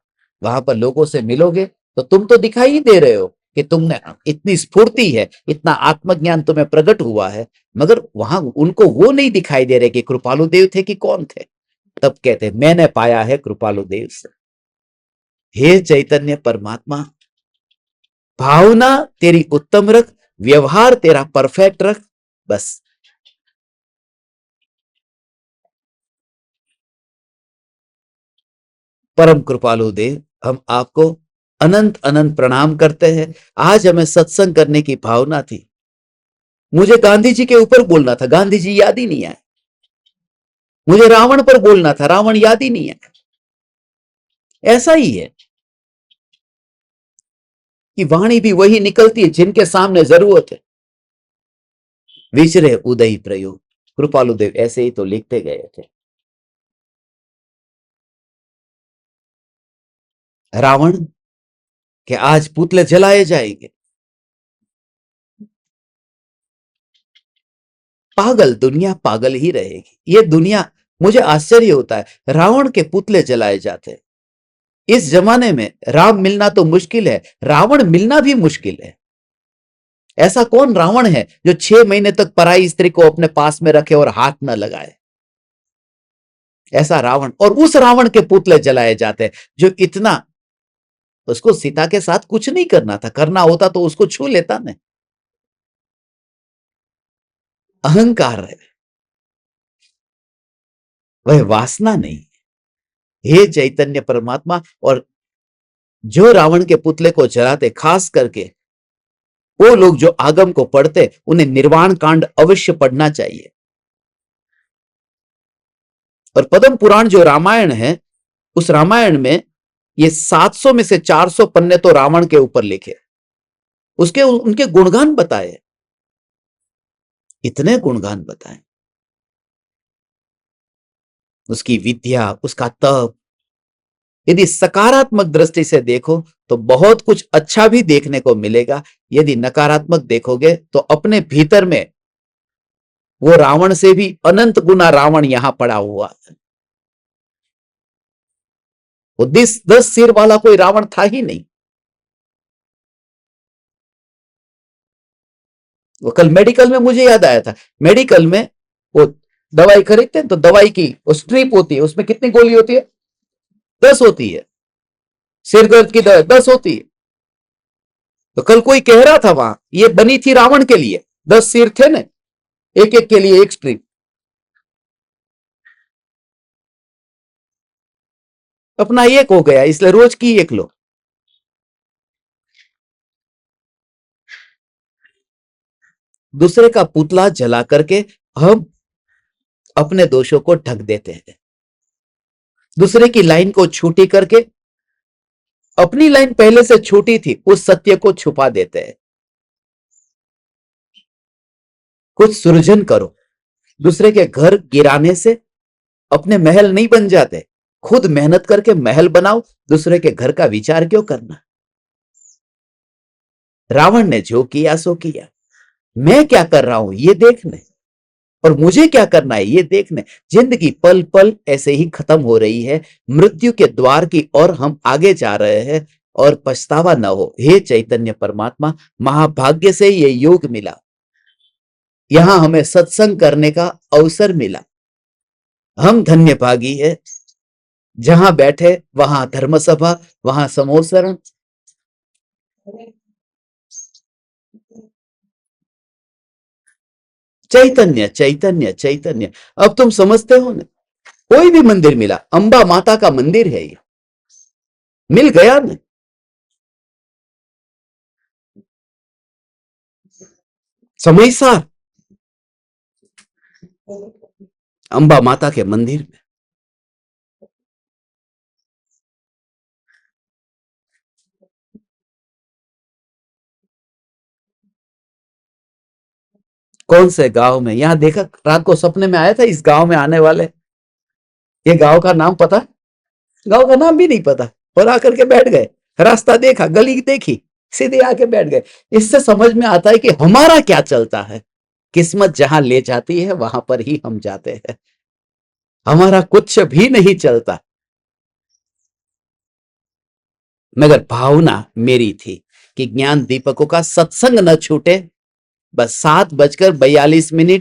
S1: वहां पर लोगों से मिलोगे, तो तुम तो दिखाई ही दे रहे हो कि तुमने इतनी स्फूर्ति है, इतना आत्मज्ञान तुम्हें प्रकट हुआ है, मगर वहां उनको वो नहीं दिखाई दे रहे कि कृपालु देव थे कि कौन थे। तब कहते मैंने पाया है कृपालु देव से। हे चैतन्य परमात्मा, भावना तेरी उत्तम रख, व्यवहार तेरा परफेक्ट रख, बस। परम कृपालु देव, हम आपको अनंत अनंत प्रणाम करते हैं। आज हमें सत्संग करने की भावना थी, मुझे गांधी जी के ऊपर बोलना था, गांधी जी याद ही नहीं आए। मुझे रावण पर बोलना था, रावण याद ही नहीं आए। ऐसा ही है कि वाणी भी वही निकलती है जिनके सामने जरूरत है। विचरे उदय प्रयोग, कृपालु देव ऐसे ही तो लिखते गए थे। रावण के आज पुतले जलाए जाएंगे। पागल दुनिया पागल ही रहेगी ये दुनिया। मुझे आश्चर्य होता है, रावण के पुतले जलाए जाते हैं। इस जमाने में राम मिलना तो मुश्किल है, रावण मिलना भी मुश्किल है। ऐसा कौन रावण है जो 6 महीने तक पराई स्त्री को अपने पास में रखे और हाथ न लगाए? ऐसा रावण, और उस रावण के पुतले जलाए जाते हैं जो इतना, उसको सीता के साथ कुछ नहीं करना था, करना होता तो उसको छू लेता ना। अहंकार है वह, वासना नहीं। हे चैतन्य परमात्मा, और जो रावण के पुतले को जलाते, खास करके वो लोग जो आगम को पढ़ते, उन्हें निर्वाण कांड अवश्य पढ़ना चाहिए। और पद्म पुराण जो रामायण है, उस रामायण में ये 700 में से 400 पन्ने तो रावण के ऊपर लिखे, उसके उनके गुणगान बताए, इतने गुणगान बताए, उसकी विद्या, उसका तप। यदि सकारात्मक दृष्टि से देखो तो बहुत कुछ अच्छा भी देखने को मिलेगा। यदि नकारात्मक देखोगे तो अपने भीतर में वो रावण से भी अनंत गुना रावण यहां पड़ा हुआ है। वो 10 सिर वाला कोई रावण था ही नहीं। वो कल मेडिकल में मुझे याद आया था, मेडिकल में वो दवाई खरीदते हैं तो दवाई की वो स्ट्रिप होती है, उसमें कितनी गोली होती है? 10 होती है। सिर दर्द की दवा 10 होती है। तो कल कोई कह रहा था वहां ये बनी थी रावण के लिए, 10 सिर थे ना, एक एक के लिए एक स्ट्रिप। अपना एक हो गया, इसलिए रोज की एक लो। दूसरे का पुतला जला करके हम अपने दोषों को ढक देते हैं। दूसरे की लाइन को छोटी करके अपनी लाइन पहले से छोटी थी उस सत्य को छुपा देते हैं। कुछ सृजन करो, दूसरे के घर गिराने से अपने महल नहीं बन जाते। खुद मेहनत करके महल बनाओ, दूसरे के घर का विचार क्यों करना? रावण ने जो किया सो किया, मैं क्या कर रहा हूं ये देखने, और मुझे क्या करना है ये देखने। जिंदगी पल पल ऐसे ही खत्म हो रही है, मृत्यु के द्वार की ओर हम आगे जा रहे हैं, और पछतावा न हो। हे चैतन्य परमात्मा, महाभाग्य से ये योग मिला, यहां हमें सत्संग करने का अवसर मिला। हम धन्य भागी है। जहां बैठे वहां धर्म सभा, वहां समोसरण। चैतन्य चैतन्य चैतन्य। अब तुम समझते हो ना, कोई भी मंदिर मिला, अंबा माता का मंदिर है ये, मिल गया ना। समयसार अंबा माता के मंदिर में। कौन से गांव में, यहां देखा रात को सपने में आया था इस गांव में आने वाले। ये गांव का नाम पता? गांव का नाम भी नहीं पता, और आकर के बैठ गए। रास्ता देखा, गली देखी, सीधे आके बैठ गए। इससे समझ में आता है कि हमारा क्या चलता है। किस्मत जहां ले जाती है वहां पर ही हम जाते हैं, हमारा कुछ भी नहीं चलता। मगर भावना मेरी थी कि ज्ञान दीपकों का सत्संग न छूटे। बस 7:42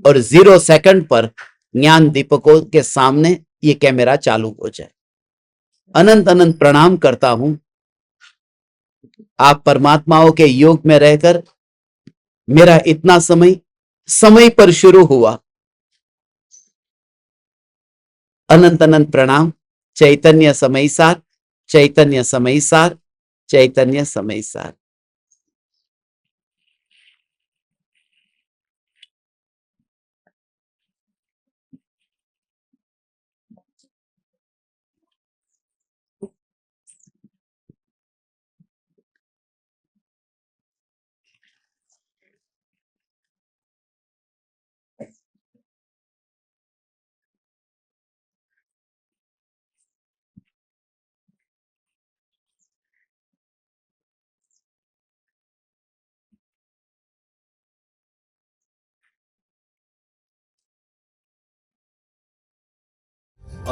S1: और 0 सेकंड पर ज्ञान दीपकों के सामने ये कैमरा चालू हो जाए। अनंत अनंत प्रणाम करता हूं। आप परमात्माओं के योग में रहकर मेरा इतना समय समय पर शुरू हुआ। अनंत अनंत प्रणाम। चैतन्य समय सार, चैतन्य समय सार, चैतन्य समय सार।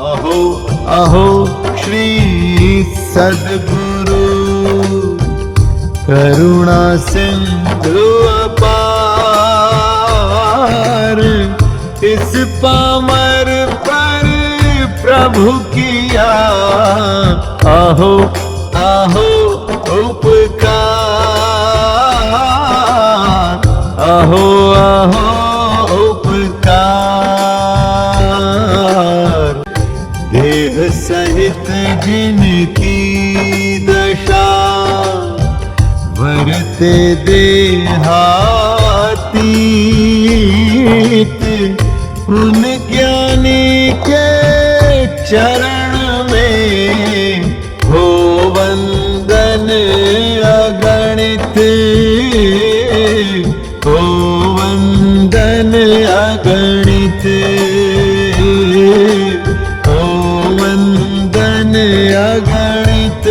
S2: अहो अहो श्री सद्गुरु करुणा सिंधु अपार, इस पामर पर प्रभु किया अहो अहो उपकार, अहो अहो उपकार। देह सहित जिनकी दशा वरते देहातीत, उन ज्ञानी के चरण में हो वंदन अगणित, हो वंदन अगणित, हो वंदन अगणित।